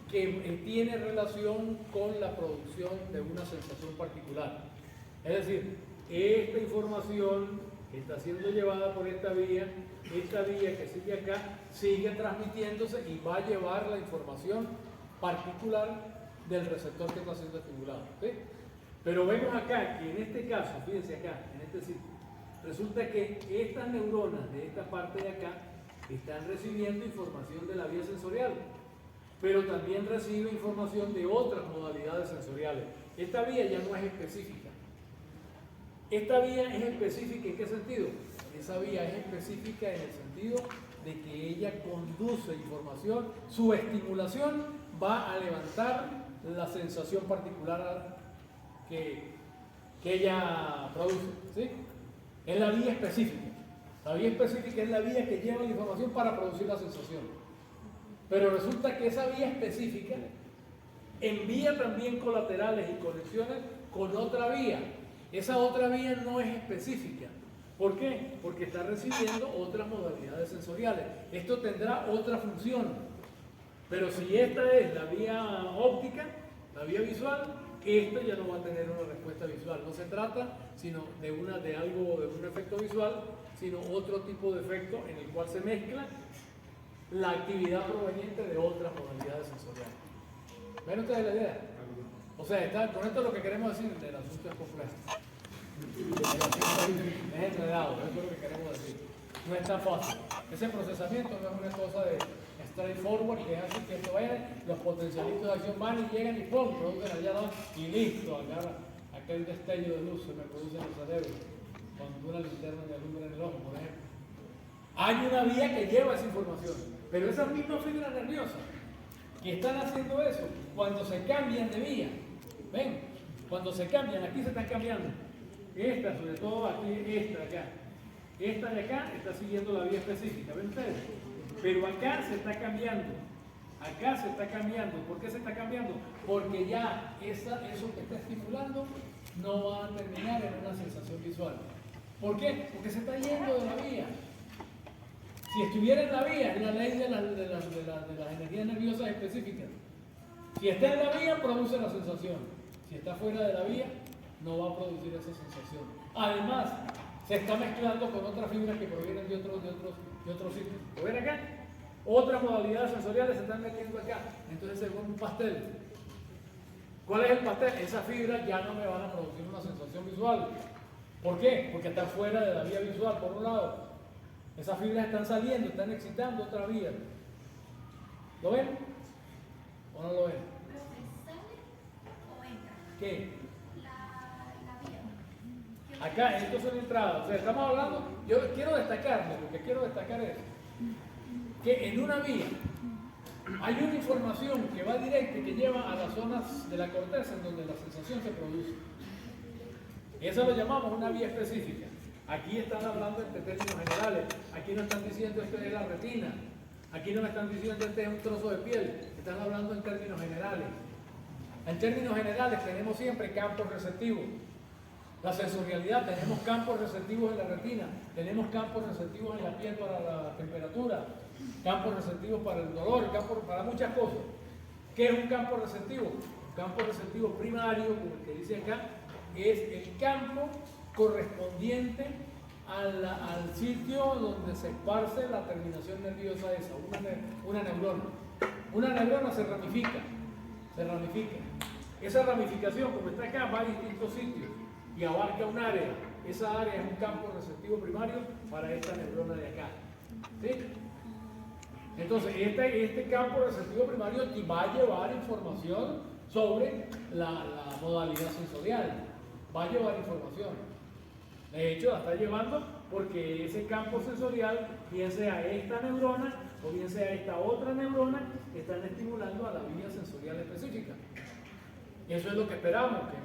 que tiene relación con la producción de una sensación particular. Es decir, esta información que está siendo llevada por esta vía que sigue acá, sigue transmitiéndose y va a llevar la información particular del receptor que está siendo estimulado. ¿Sí? Pero vemos acá que en este caso, fíjense acá, en este sitio, resulta que estas neuronas de esta parte de acá están recibiendo información de la vía sensorial, pero también recibe información de otras modalidades sensoriales. Esta vía ya no es específica. Esta vía es específica ¿en qué sentido? Esa vía es específica en el sentido de que ella conduce información, su estimulación va a levantar la sensación particular que ella produce, ¿sí? Es la vía específica. La vía específica es la vía que lleva la información para producir la sensación. Pero resulta que esa vía específica envía también colaterales y conexiones con otra vía. Esa otra vía no es específica. ¿Por qué? Porque está recibiendo otras modalidades sensoriales. Esto tendrá otra función. Pero si esta es la vía óptica, la vía visual, esto ya no va a tener una respuesta visual. No se trata sino de un efecto visual, sino otro tipo de efecto en el cual se mezcla la actividad proveniente de otras modalidades sensoriales. ¿Ven ustedes la idea? O sea, con esto lo que queremos decir del asunto es complejo. Es enredado, eso es lo que queremos decir. No es tan fácil. Ese procesamiento no es una cosa de straightforward que hace que esto vaya, los potencialistas de acción van y llegan y ¡pum! Producen allá abajo y listo, aquel destello de luz se me produce en el cerebro cuando una linterna me alumbra en el ojo, por ejemplo. Hay una vía que lleva esa información, pero esas mismas fibras nerviosas que están haciendo eso, cuando se cambian de vía, ven, cuando se cambian, aquí se están cambiando. Esta, sobre todo aquí, esta de acá. Esta de acá está siguiendo la vía específica, ¿ven ustedes? Pero acá se está cambiando. Acá se está cambiando. ¿Por qué se está cambiando? Porque ya eso que está estimulando no va a terminar en una sensación visual. ¿Por qué? Porque se está yendo de la vía. Si estuviera en la vía, es la ley de las energías nerviosas específicas. Si está en la vía, produce la sensación. Si está fuera de la vía, no va a producir esa sensación. Además, se está mezclando con otras fibras que provienen de otros sitios. ¿Lo ven acá? Otras modalidades sensoriales se están metiendo acá. Entonces se vuelve un pastel. ¿Cuál es el pastel? Esas fibras ya no me van a producir una sensación visual. ¿Por qué? Porque están fuera de la vía visual, por un lado. Esas fibras están saliendo, están excitando otra vía. ¿Lo ven? ¿O no lo ven? ¿Sale o entra? ¿Qué? La vía. Acá, estos son entradas. O sea, estamos hablando, yo quiero destacarme, lo que quiero destacar es que en una vía hay una información que va directa y que lleva a las zonas de la corteza en donde la sensación se produce. Eso lo llamamos una vía específica. Aquí están hablando en términos generales. Aquí no están diciendo esto es la retina. Aquí no me están diciendo este es un trozo de piel. Están hablando en términos generales. En términos generales tenemos siempre campos receptivos. La sensorialidad, tenemos campos receptivos en la retina, tenemos campos receptivos en la piel para la temperatura, campos receptivos para el dolor, campos para muchas cosas. ¿Qué es un campo receptivo? Un campo receptivo primario, como el que dice acá, es el campo correspondiente al sitio donde se esparce la terminación nerviosa esa, una neurona. Una neurona se ramifica. Esa ramificación, como está acá, va a distintos sitios y abarca un área. Esa área es un campo receptivo primario para esta neurona de acá. ¿Sí? Entonces, este campo receptivo primario te va a llevar información sobre la modalidad sensorial. Va a llevar información. De hecho, la está llevando porque ese campo sensorial, bien sea esta neurona o bien sea esta otra neurona, están estimulando a la vía sensorial específica. Y eso es lo que esperamos, que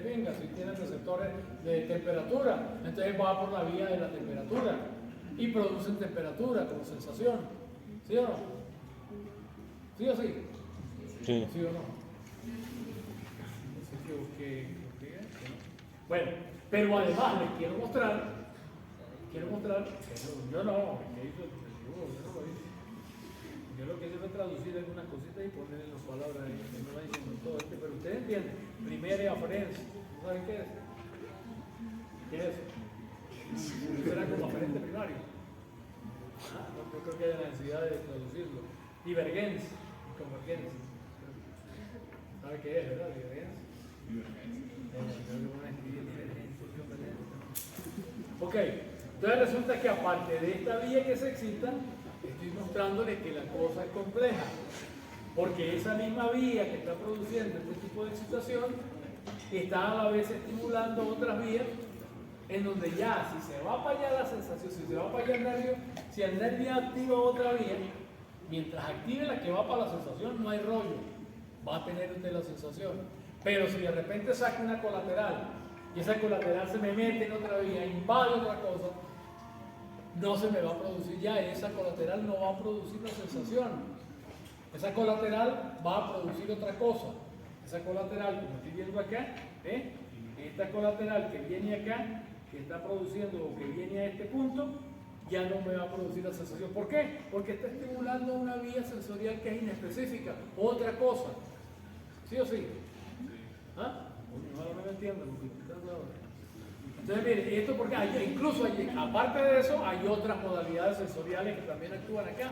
venga. Si tienen receptores de temperatura, entonces va por la vía de la temperatura y producen temperatura como sensación. ¿Sí o no? ¿Sí o sí? Sí. ¿Sí o no? Bueno, pero además les quiero mostrar, yo no, yo lo que hice fue traducir algunas cositas y poner en las palabras que no la dicen todo pero ustedes entienden, primera aferencia, ¿saben qué es? ¿Qué es? Eso era como aferente primario. Yo creo que hay la necesidad de traducirlo. Divergencia, convergencia. ¿Sabe qué es, verdad? Divergencia. Ok, entonces resulta que aparte de esta vía que se excita, estoy mostrándoles que la cosa es compleja, porque esa misma vía que está produciendo este tipo de excitación está a la vez estimulando otras vías en donde ya, si se va para allá la sensación, si se va para allá el nervio, si el nervio activa otra vía, mientras active la que va para la sensación, no hay rollo, va a tener usted la sensación. Pero si de repente saca una colateral y esa colateral se me mete en otra vía, invade otra cosa, no se me va a producir ya, esa colateral no va a producir la sensación. Esa colateral va a producir otra cosa. Esa colateral, como estoy viendo acá, esta colateral que viene acá, que está produciendo o que viene a este punto, ya no me va a producir la sensación. ¿Por qué? Porque está estimulando una vía sensorial que es inespecífica, otra cosa. ¿Sí o sí? ¿Ah? No me entiendo lo que está hablando. Entonces, mire, esto porque incluso aparte de eso, hay otras modalidades sensoriales que también actúan acá.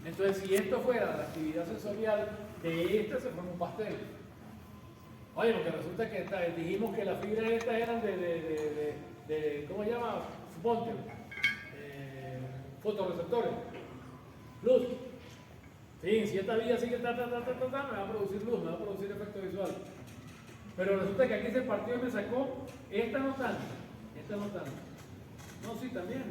Entonces, si esto fuera la actividad sensorial de este, se forma un pastel. Oye, porque resulta que dijimos que las fibras estas eran de ¿cómo se llama? Suponte, fotorreceptores, luz. Sí, si esta vía sigue me va a producir luz, me va a producir efecto visual. Pero resulta que aquí se partió y me sacó esta no tanto. No, sí, también.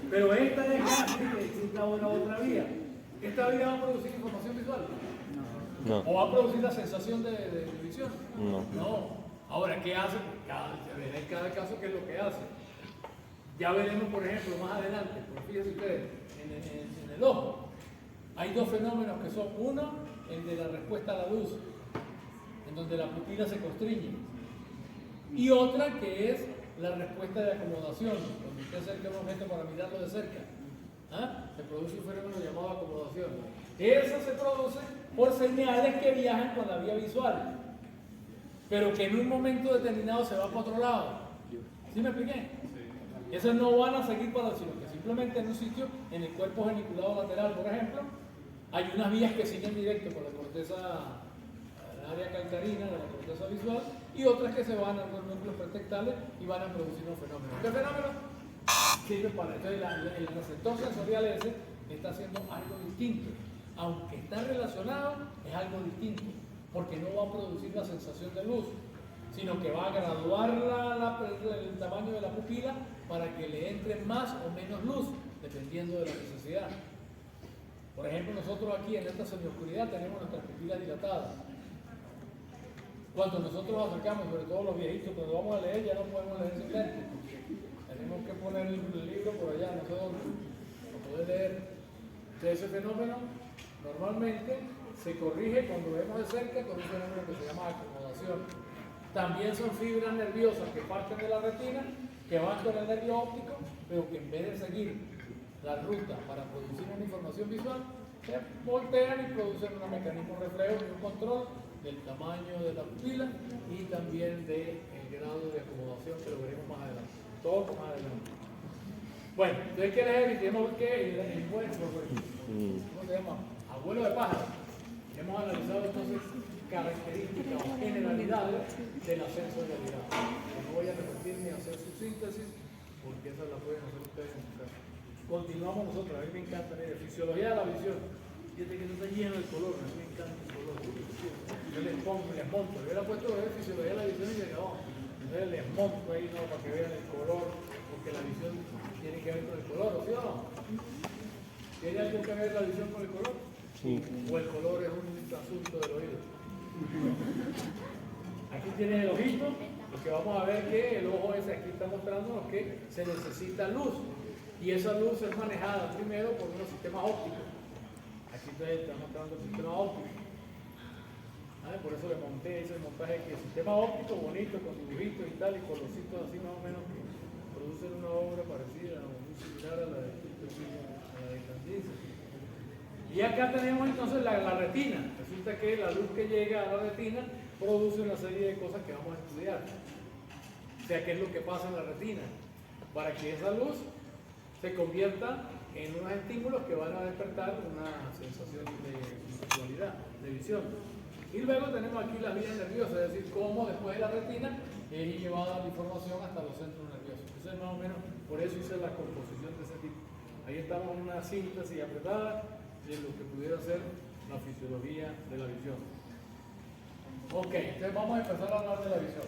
Pero esta de acá sí que existe ahora otra vía. ¿Esta vía va a producir información visual? No. ¿O va a producir la sensación de visión? No. Ahora, ¿qué hace? En cada caso, ¿qué es lo que hace? Ya veremos, por ejemplo, más adelante, porque fíjense ustedes, en el ojo hay dos fenómenos que son: uno, el de la respuesta a la luz, en donde la pupila se constriñe, y otra que es la respuesta de acomodación, cuando usted acerca un objeto para mirarlo de cerca, se produce un fenómeno llamado acomodación. Eso se produce por señales que viajan con la vía visual, pero que en un momento determinado se va para otro lado. ¿Sí me expliqué? Esas no van a seguir para el sino que simplemente en un sitio, en el cuerpo geniculado lateral, por ejemplo, hay unas vías que siguen directo por la corteza área calcarina de la corteza visual, y otras que se van a los núcleos pretectales y van a producir un fenómeno. ¿Qué fenómeno? Sirve para, entonces el receptor sensorial ese está haciendo algo distinto. Aunque está relacionado, es algo distinto, porque no va a producir la sensación de luz, sino que va a graduar el tamaño de la pupila para que le entre más o menos luz, dependiendo de la necesidad. Por ejemplo, nosotros aquí en esta semioscuridad tenemos nuestras pupilas dilatadas. Cuando nosotros acercamos, sobre todo los viejitos, cuando vamos a leer, ya no podemos leer sin lentes. Tenemos que poner el libro por allá, no sé dónde, para poder leer. Entonces, ese fenómeno normalmente se corrige cuando vemos de cerca con un fenómeno que se llama acomodación. También son fibras nerviosas que parten de la retina, que van con el nervio óptico, pero que en vez de seguir la ruta para producir una información visual, se voltean y producen un mecanismo reflejo y un control del tamaño de la pupila y también del grado de acomodación, que lo veremos más adelante. Todo más adelante. Bueno, entonces, ¿qué leer? Y tenemos que el buen, ¿cómo se llama? Abuelo de pájaro. Hemos analizado entonces características o generalidades de la sensorialidad. No voy a repetir ni hacer su síntesis, porque esa la pueden hacer ustedes en su casa. Continuamos nosotros, a mí me encanta la fisiología de la visión. Fíjate que no está lleno de color, a mí me encanta el color. Yo les pongo, les monto. Yo le he puesto a ver fisiología de la visión y se acabó. Entonces les monto ahí, ¿no? Para que vean el color, porque la visión tiene que ver con el color, ¿sí o no? ¿Tiene algo que ver la visión con el color? Sí. ¿O el color es un asunto del oído? Aquí tienen el ojito, lo que vamos a ver que el ojo ese aquí está mostrándonos que se necesita luz, y esa luz es manejada primero por unos sistemas ópticos. Aquí está mostrando el sistema óptico. Por eso le monté ese montaje que el sistema óptico bonito, con dibujitos y tal, y colorcitos así más o menos, que producen una obra parecida o muy similar a la de Candice. Y acá tenemos entonces la retina. Resulta que la luz que llega a la retina produce una serie de cosas que vamos a estudiar. O sea, ¿qué es lo que pasa en la retina? Para que esa luz se convierta en unos estímulos que van a despertar una sensación de visualidad, de visión. Y luego tenemos aquí las vías nerviosas, es decir, cómo después de la retina es llevada la información hasta los centros nerviosos. Entonces, más o menos, por eso hice la composición de ese tipo. Ahí estamos en una síntesis apretada de lo que pudiera ser la fisiología de la visión. Ok, entonces vamos a empezar a hablar de la visión.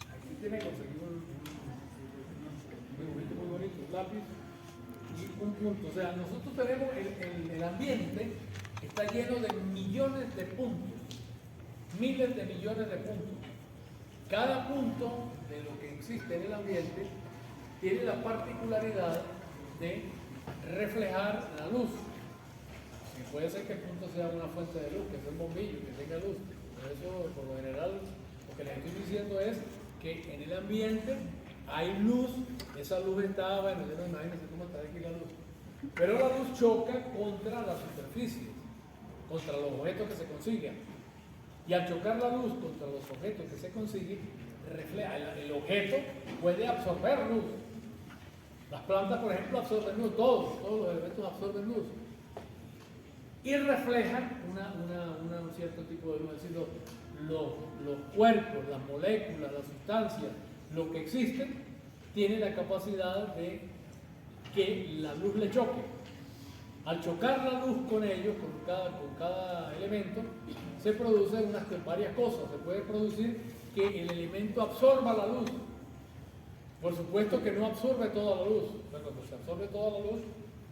Aquí tiene que conseguir un dibujito muy bonito, un lápiz y un punto. O sea, nosotros tenemos el ambiente está lleno de millones de puntos, miles de millones de puntos. Cada punto de lo que existe en el ambiente tiene la particularidad de reflejar la luz. Y puede ser que el punto sea una fuente de luz, que sea un bombillo, que tenga luz. Por eso, por lo general, lo que les estoy diciendo es que en el ambiente hay luz. Esa luz está, bueno, yo no imagínense cómo está aquí la luz. Pero la luz choca contra la superficie, contra los objetos que se consiguen. Y al chocar la luz contra los objetos que se consiguen, refleja, el objeto puede absorber luz. Las plantas, por ejemplo, absorben luz, todos los elementos absorben luz. Y reflejan un cierto tipo de luz, es decir, los cuerpos, las moléculas, las sustancias, lo que existen, tiene la capacidad de que la luz le choque. Al chocar la luz con ellos, con cada elemento, se producen varias cosas. Se puede producir que el elemento absorba la luz. Por supuesto que no absorbe toda la luz. O sea, cuando se absorbe toda la luz,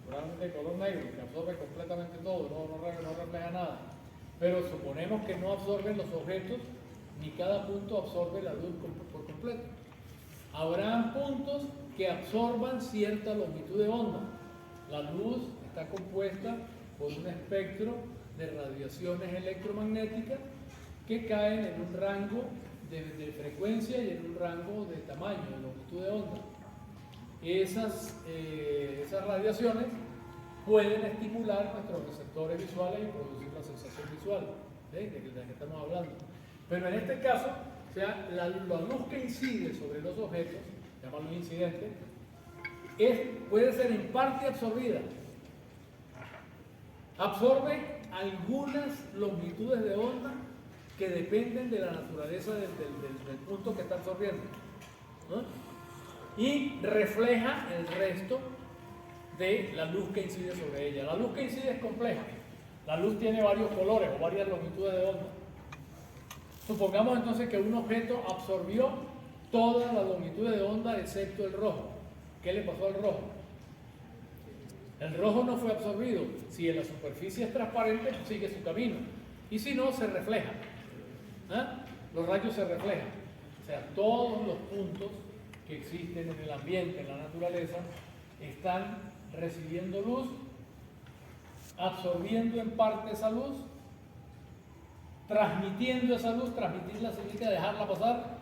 probablemente de color negro, que absorbe completamente todo, no refleja nada. Pero suponemos que no absorben los objetos, ni cada punto absorbe la luz por completo. Habrán puntos que absorban cierta longitud de onda. La luz está compuesta por un espectro de radiaciones electromagnéticas que caen en un rango de frecuencia y en un rango de tamaño, de longitud de onda. Esas radiaciones pueden estimular nuestros receptores visuales y producir la sensación visual de la que estamos hablando. Pero en este caso, o sea, la luz que incide sobre los objetos, llamarlo incidente, puede ser en parte absorbida. Absorbe algunas longitudes de onda que dependen de la naturaleza del punto que está absorbiendo, ¿no? Y refleja el resto de la luz que incide sobre ella. La luz que incide es compleja. La luz tiene varios colores o varias longitudes de onda. Supongamos entonces que un objeto absorbió toda la longitud de onda excepto el rojo. ¿Qué le pasó al rojo? El rojo no fue absorbido. Si en la superficie es transparente, sigue su camino. Y si no, se refleja. ¿Ah? Los rayos se reflejan. O sea, todos los puntos que existen en el ambiente, en la naturaleza, están recibiendo luz, absorbiendo en parte esa luz, transmitiendo esa luz. Transmitirla significa dejarla pasar,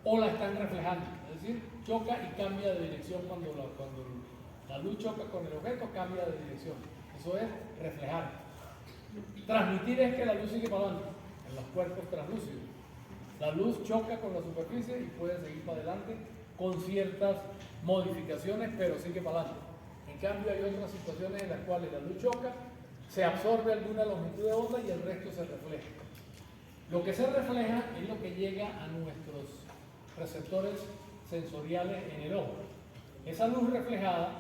o la están reflejando. Es decir, choca y cambia de dirección cuando la luz choca con el objeto, cambia de dirección. Eso es reflejar. Transmitir es que la luz sigue para adelante en los cuerpos translúcidos. La luz choca con la superficie y puede seguir para adelante con ciertas modificaciones, pero sigue para adelante. En cambio, hay otras situaciones en las cuales la luz choca, se absorbe alguna longitud de onda y el resto se refleja. Lo que se refleja es lo que llega a nuestros receptores sensoriales en el ojo. Esa luz reflejada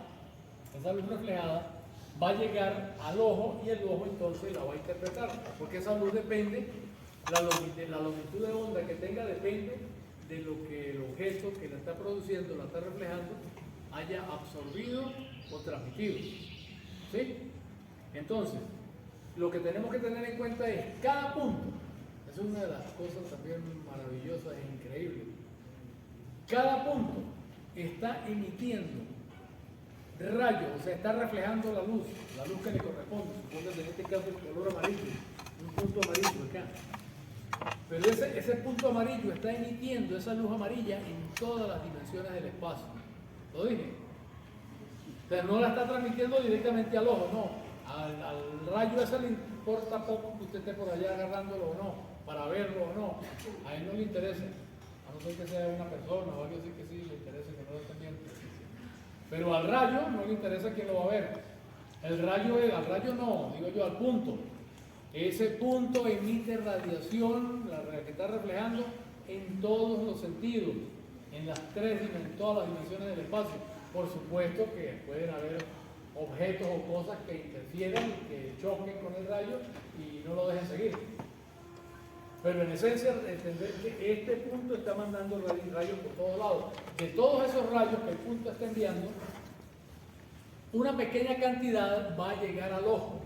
va a llegar al ojo y el ojo entonces la va a interpretar, porque esa luz depende, la longitud de onda que tenga depende de lo que el objeto que la está produciendo, la está reflejando, haya absorbido o transmitido. ¿Sí? Entonces, lo que tenemos que tener en cuenta es cada punto. Es una de las cosas también maravillosas e increíbles. Cada punto está emitiendo rayos, o sea, está reflejando la luz que le corresponde. Supongo que en este caso el color amarillo, un punto amarillo acá. Pero ese punto amarillo está emitiendo esa luz amarilla en todas las dimensiones del espacio. ¿Lo dije? O sea, no la está transmitiendo directamente al ojo, no. Al rayo ese le importa poco que usted esté por allá agarrándolo o no, para verlo o no. A él no le interesa. A no ser que sea una persona o algo así que sí le interesa, que no lo esté viendo. Pero al rayo no le interesa quién lo va a ver. Al rayo no, digo yo, al punto. Ese punto emite radiación, la que está reflejando en todos los sentidos, en todas las dimensiones del espacio. Por supuesto que pueden haber objetos o cosas que interfieran y que choquen con el rayo y no lo dejen seguir. Pero en esencia, entender que este punto está mandando rayos por todos lados. De todos esos rayos que el punto está enviando, una pequeña cantidad va a llegar al ojo.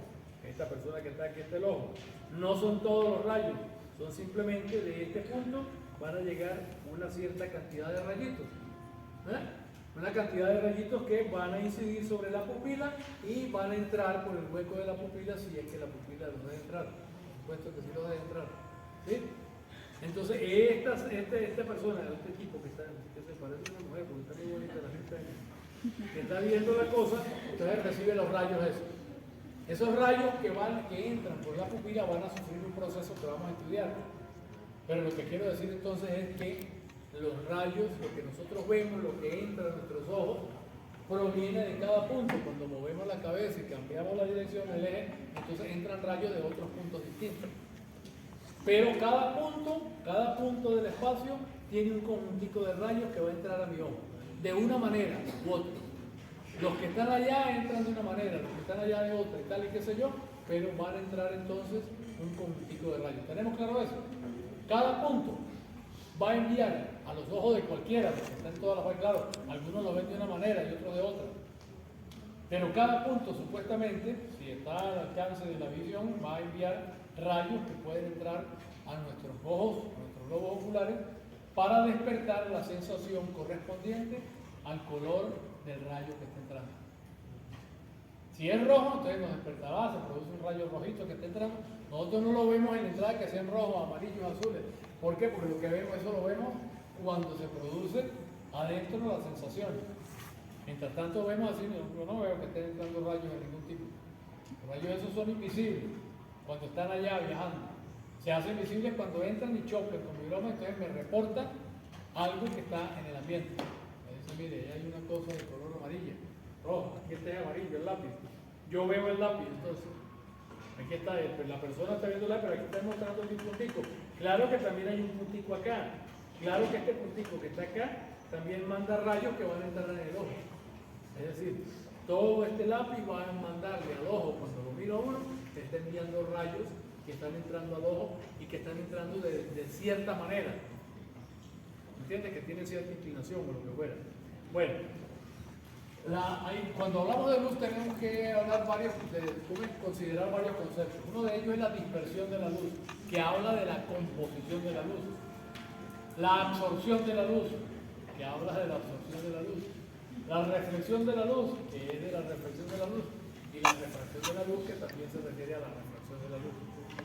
Esta persona que está aquí está el ojo. No son todos los rayos, son simplemente de este punto van a llegar una cierta cantidad de rayitos. Una cantidad de rayitos que van a incidir sobre la pupila y van a entrar por el hueco de la pupila si es que la pupila no debe entrar. Por supuesto que sí lo debe entrar. ¿Sí? Entonces, esta persona, este tipo que se parece a una mujer, porque está muy bonita la gente ahí, que está viendo la cosa, entonces recibe los rayos esos. Esos rayos que entran por la pupila van a sufrir un proceso que vamos a estudiar. Pero lo que quiero decir entonces es que los rayos, lo que nosotros vemos, lo que entra a nuestros ojos, proviene de cada punto. Cuando movemos la cabeza y cambiamos la dirección del eje, entonces entran rayos de otros puntos distintos. Pero cada punto del espacio tiene un conjuntico de rayos que va a entrar a mi ojo, de una manera u otra. Los que están allá entran de una manera, los que están allá de otra y tal y qué sé yo, pero van a entrar entonces un conjuntico de rayos. ¿Tenemos claro eso? Cada punto va a enviar a los ojos de cualquiera, porque están todas las partes, claro, algunos lo ven de una manera y otros de otra. Pero cada punto, supuestamente, si está al alcance de la visión, va a enviar rayos que pueden entrar a nuestros ojos, a nuestros globos oculares, para despertar la sensación correspondiente al color del rayo que está entrando. Si es rojo, entonces nos despertará, se produce un rayo rojito que está entrando. Nosotros no lo vemos en la entrada que sean rojos, amarillos, azules. ¿Por qué? Porque lo que vemos, eso lo vemos cuando se produce adentro la sensación. Mientras tanto vemos así, yo no veo que estén entrando rayos de ningún tipo. Los rayos esos son invisibles cuando están allá viajando. Se hacen visibles cuando entran y chocan con mi broma, entonces me reporta algo que está en el ambiente. Me dice, mire, ahí hay una cosa de color amarilla, rojo, aquí está amarillo el lápiz. Yo veo el lápiz, entonces Aquí está, la persona está viendo la, pero aquí está mostrando un puntico. Claro que también hay un puntico acá. Claro que este puntico que está acá también manda rayos que van a entrar en el ojo. Es decir, todo este lápiz va a mandarle al ojo, cuando lo mira uno, te está enviando rayos que están entrando al ojo y que están entrando de cierta manera. ¿Entiendes? Que tienen cierta inclinación o lo que fuera. Bueno, cuando hablamos de luz tenemos que hablar considerar varios conceptos. Uno de ellos es la dispersión de la luz, que habla de la composición de la luz. La absorción de la luz, que habla de la absorción de la luz. La reflexión de la luz, que es de la reflexión de la luz. Y la refracción de la luz, que también se refiere a la refracción de la luz.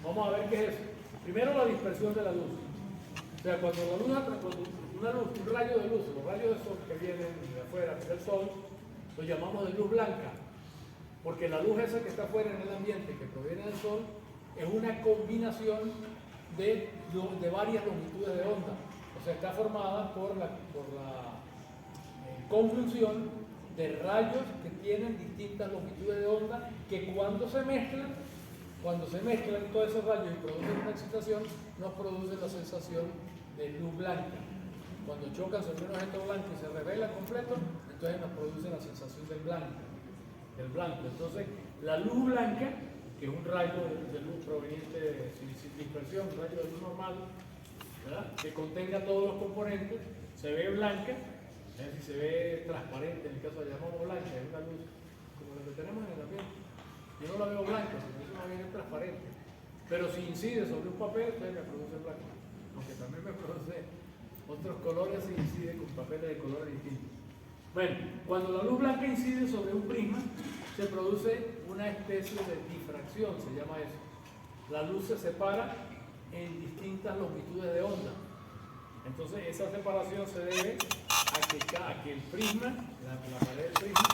Vamos a ver qué es eso. Primero, la dispersión de la luz. O sea, cuando la luz, un rayo de luz, los rayos de sol que vienen de afuera del sol, lo llamamos de luz blanca, porque la luz esa que está afuera en el ambiente, que proviene del sol, es una combinación de varias longitudes de onda. O sea, está formada por la conjunción de rayos que tienen distintas longitudes de onda, que cuando se mezclan todos esos rayos y producen una excitación, nos produce la sensación de luz blanca. Cuando chocan sobre un objeto blanco y se revela completo, entonces nos produce la sensación del blanco. Entonces, la luz blanca, que es un rayo de luz proveniente sin dispersión, un rayo de luz normal, ¿verdad?, que contenga todos los componentes, se ve blanca, es decir, se ve transparente, en el caso la llamamos blanca, es una luz como la que tenemos en el ambiente. Yo no la veo blanca, porque eso más bien es transparente. Pero si incide sobre un papel, entonces me produce blanco. Aunque también me produce otros colores si incide con papeles de colores distintos. Bueno, cuando la luz blanca incide sobre un prisma, se produce una especie de difracción, se llama eso. La luz se separa en distintas longitudes de onda. Entonces, esa separación se debe a que el prisma, la pared del prisma,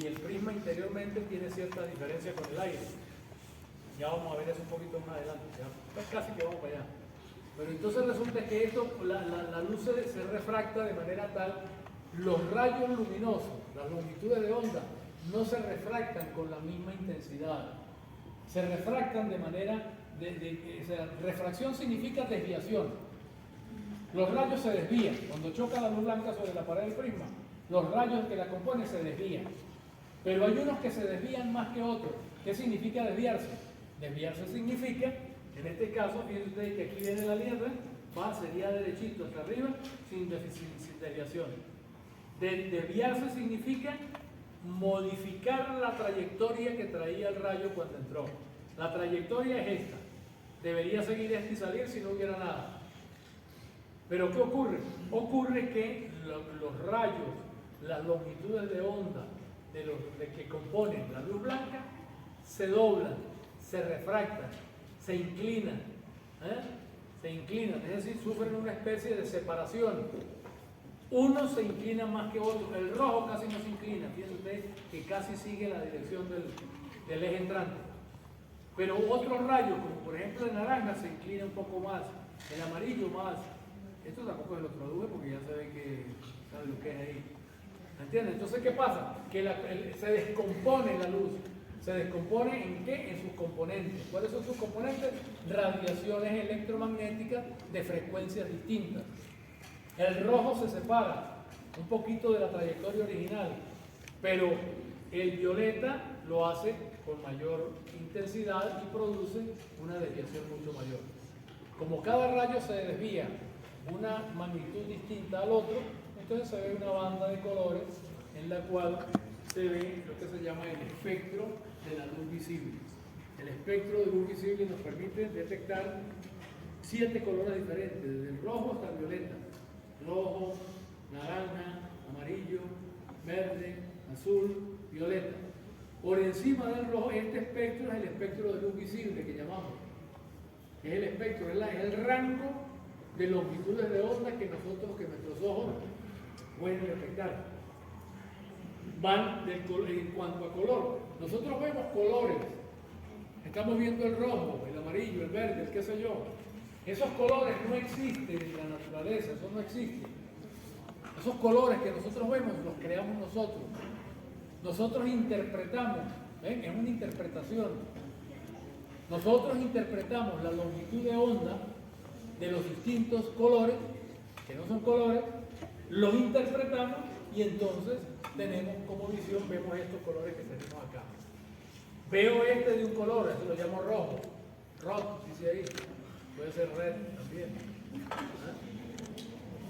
y el prisma interiormente tiene cierta diferencia con el aire. Ya vamos a ver eso un poquito más adelante, ya casi que vamos para allá. Pero entonces resulta que la luz se refracta de manera tal, los rayos luminosos, las longitudes de onda, no se refractan con la misma intensidad. Se refractan de manera, o sea, refracción significa desviación. Los rayos se desvían. Cuando choca la luz blanca sobre la pared del prisma, los rayos que la componen se desvían. Pero hay unos que se desvían más que otros. ¿Qué significa desviarse? Desviarse significa, en este caso, fíjense ustedes que aquí viene la liebre, sería derechito hasta arriba, sin desviación. Desviarse significa modificar la trayectoria que traía el rayo cuando entró. La trayectoria es esta. Debería seguir esta y salir si no hubiera nada. Pero ¿qué ocurre? Ocurre que los rayos, las longitudes de onda de que componen la luz blanca, se doblan, se refractan, se inclinan. Se inclinan, es decir, sufren una especie de separación. Uno se inclina más que otro. El rojo casi no se inclina, fíjense ustedes que casi sigue la dirección del eje entrante. Pero otros rayos, como por ejemplo el naranja, se inclina un poco más, el amarillo más. Esto tampoco se lo traduje porque ya se ve que sabe lo que es ahí. ¿Entienden? Entonces, ¿qué pasa? Que se descompone la luz. ¿Se descompone en qué? En sus componentes. ¿Cuáles son sus componentes? Radiaciones electromagnéticas de frecuencias distintas. El rojo se separa un poquito de la trayectoria original, pero el violeta lo hace con mayor intensidad y produce una desviación mucho mayor. Como cada rayo se desvía una magnitud distinta al otro, entonces se ve una banda de colores en la cual se ve lo que se llama el espectro de la luz visible. El espectro de luz visible nos permite detectar 7 colores diferentes, desde el rojo hasta el violeta. Rojo, naranja, amarillo, verde, azul, violeta. Por encima del rojo, este espectro es el espectro de luz visible que llamamos. Es el espectro, es el rango de longitudes de onda que nuestros ojos pueden detectar. Van en cuanto a color. Nosotros vemos colores. Estamos viendo el rojo, el amarillo, el verde, el qué sé yo. Esos colores no existen en la naturaleza, eso no existe. Esos colores que nosotros vemos los creamos nosotros. Nosotros interpretamos ¿Ven? Es una interpretación. Nosotros interpretamos la longitud de onda de los distintos colores, que no son colores, los interpretamos y entonces tenemos como visión, vemos estos colores que tenemos acá. Veo este de un color, eso lo llamo rojo. Rojo, dice ahí. Puede ser red también. ¿Ah?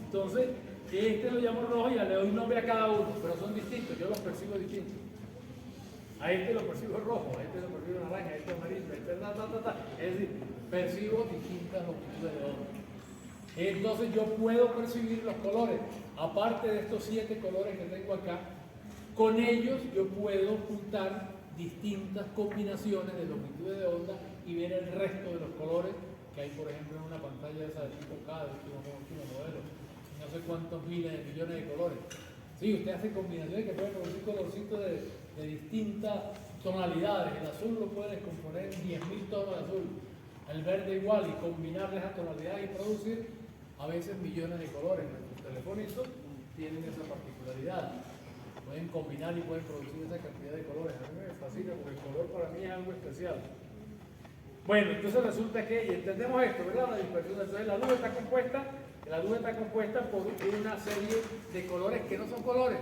Entonces, este lo llamo rojo y le doy nombre a cada uno, pero son distintos, yo los percibo distintos. A este lo percibo rojo, a este lo percibo naranja, a este amarillo, a este Es decir, percibo distintas longitudes de onda. Entonces yo puedo percibir los colores, aparte de estos 7 colores que tengo acá, con ellos yo puedo juntar distintas combinaciones de longitudes de onda y ver el resto de los colores que hay, por ejemplo, en una pantalla esa de tipo K, de último modelo. No sé cuántos miles de millones de colores. Sí, usted hace combinaciones que pueden producir colorcitos de distintas tonalidades. El azul lo puede descomponer en 10.000 tonos de azul. El verde igual, y combinarle esas tonalidades y producir a veces millones de colores. Nuestros telefonitos tienen esa particularidad. Pueden combinar y pueden producir esa cantidad de colores. A mí me fascina porque el color para mí es algo especial. Bueno, entonces resulta que, y entendemos esto, ¿verdad? La dispersión. Entonces la luz está compuesta por una serie de colores que no son colores.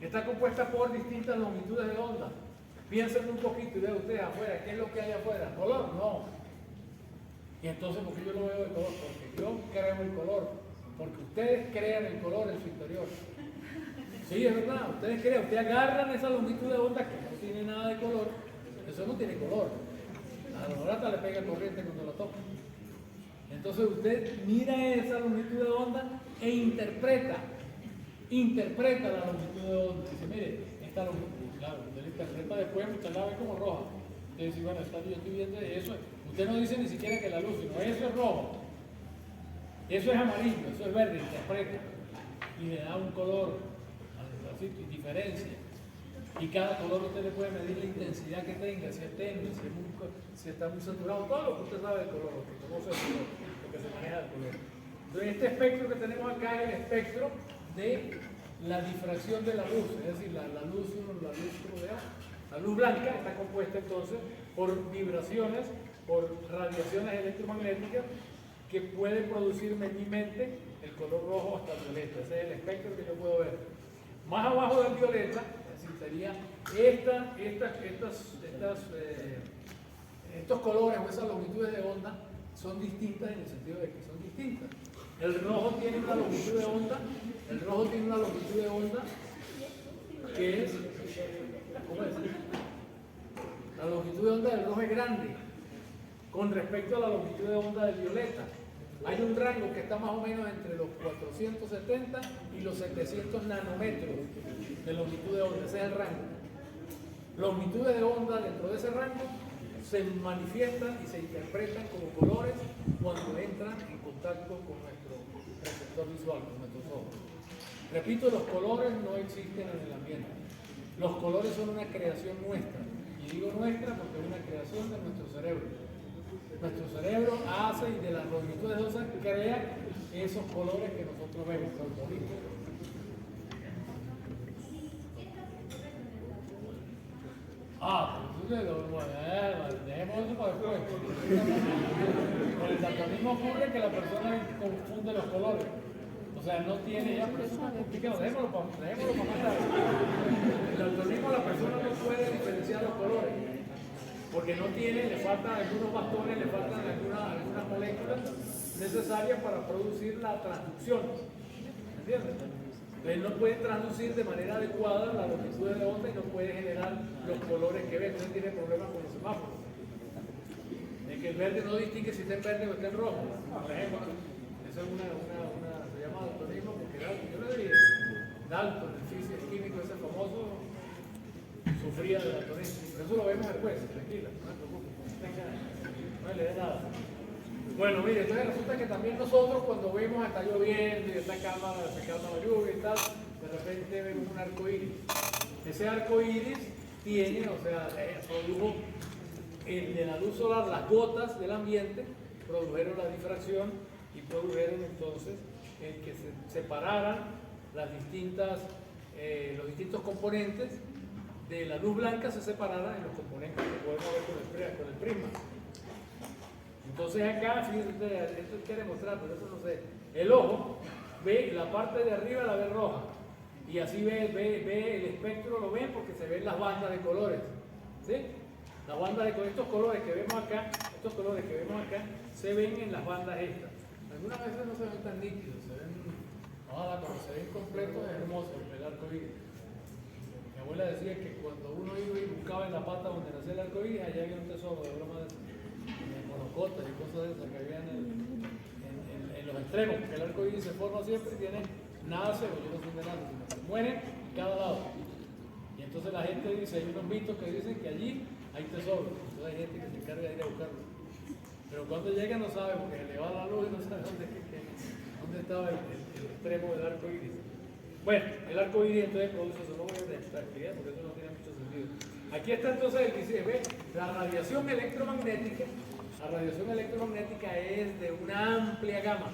Está compuesta por distintas longitudes de onda. Piensen un poquito y vean ustedes afuera, ¿qué es lo que hay afuera? ¿Color? No. Y entonces, ¿por qué yo lo veo de color? Porque yo creo el color. Porque ustedes crean el color en su interior. Sí, es verdad, ustedes crean, ustedes agarran esa longitud de onda que no tiene nada de color, eso no tiene color. A lo mejor hasta le pega corriente cuando lo toca. Entonces usted mira esa longitud de onda e interpreta la longitud de onda. Dice, mire, esta longitud, claro, usted la interpreta después, usted la ve como roja. Usted dice, bueno, yo estoy viendo eso. Usted no dice ni siquiera que la luz, sino eso es rojo, eso es amarillo, eso es verde, interpreta. Y le da un color, así, diferencia. Y cada color usted le puede medir la intensidad que tenga, si es tenue, si está muy saturado, todo lo que usted sabe del color, lo que conoce el color, lo que se maneja del color. Entonces este espectro que tenemos acá es el espectro de la difracción de la luz, es decir, la luz blanca está compuesta entonces por vibraciones, por radiaciones electromagnéticas que pueden producirme en mi mente el color rojo hasta el violeta. Ese es el espectro que yo puedo ver. Más abajo del violeta, es decir, sería estos colores o esas longitudes de onda son distintas en el sentido de que son distintas. El rojo tiene una longitud de onda, que es, ¿cómo es? La longitud de onda del rojo es grande con respecto a la longitud de onda del violeta. Hay un rango que está más o menos entre los 470 y los 700 nanómetros de longitud de onda. Ese es el rango. Longitudes de onda dentro de ese rango se manifiestan y se interpretan como colores cuando entran en contacto con nuestro receptor visual, con nuestros ojos. Repito, los colores no existen en el ambiente. Los colores son una creación nuestra. Y digo nuestra porque es una creación de nuestro cerebro. Nuestro cerebro hace y de las longitudes de onda crea esos colores que nosotros vemos, los bonitos. Dejemos eso para después. Con el daltonismo ocurre que la persona confunde los colores. O sea, no tiene ya, pero eso es más complicado. Dejémoslo para más tarde. El daltonismo, la persona no puede diferenciar los colores. Porque no tiene, le faltan algunos bastones, le faltan algunas moléculas necesarias para producir la transducción. ¿Entiendes? Entonces no puede traducir de manera adecuada la longitud de la onda y no puede generar los colores que ve. Entonces tiene problemas con los semáforos. Es que el verde no distingue si está en verde o está en rojo. Por ejemplo, eso es se llama daltonismo porque yo le diría, Dalton, el físico químico ese famoso, sufría de daltonismo. Pero eso lo vemos después, tranquila, no se preocupe. No le dé nada. Bueno, mire, entonces resulta que también nosotros cuando vemos está lloviendo y está calma la lluvia y tal, de repente vemos un arco iris. Ese arco iris tiene, o sea, produjo de la luz solar, las gotas del ambiente produjeron la difracción y produjeron entonces que se separaran los distintos componentes de la luz blanca se separara en los componentes que podemos ver con el prisma. Entonces acá, fíjense ustedes, esto quiere mostrar, pero eso no sé. El ojo ve la parte de arriba, la ve roja. Y así ve el espectro, lo ven porque se ven las bandas de colores. ¿Sí? Las bandas de estos colores que vemos acá, se ven en las bandas estas. Algunas veces no se ven tan nítidos, se ven, cuando se ven completos es hermoso el arco iris. Mi abuela decía que cuando uno iba y buscaba en la pata donde nacía el arco iris, allá había un tesoro de broma de monocotas y cosas de esas que había en los extremos, porque el arco iris se forma siempre y tiene nace, o yo no sé de nada, sino se mueren en cada lado. Y entonces la gente dice, hay unos mitos que dicen que allí hay tesoros, entonces hay gente que se encarga de ir a buscarlos. Pero cuando llega no sabe, porque se le va la luz y no sabe dónde estaba el extremo del arco iris. Bueno, el arco iris entonces produce eso, no voy a explicar porque eso no tiene mucho sentido. Aquí está entonces el que dice, ve, la radiación electromagnética es de una amplia gama.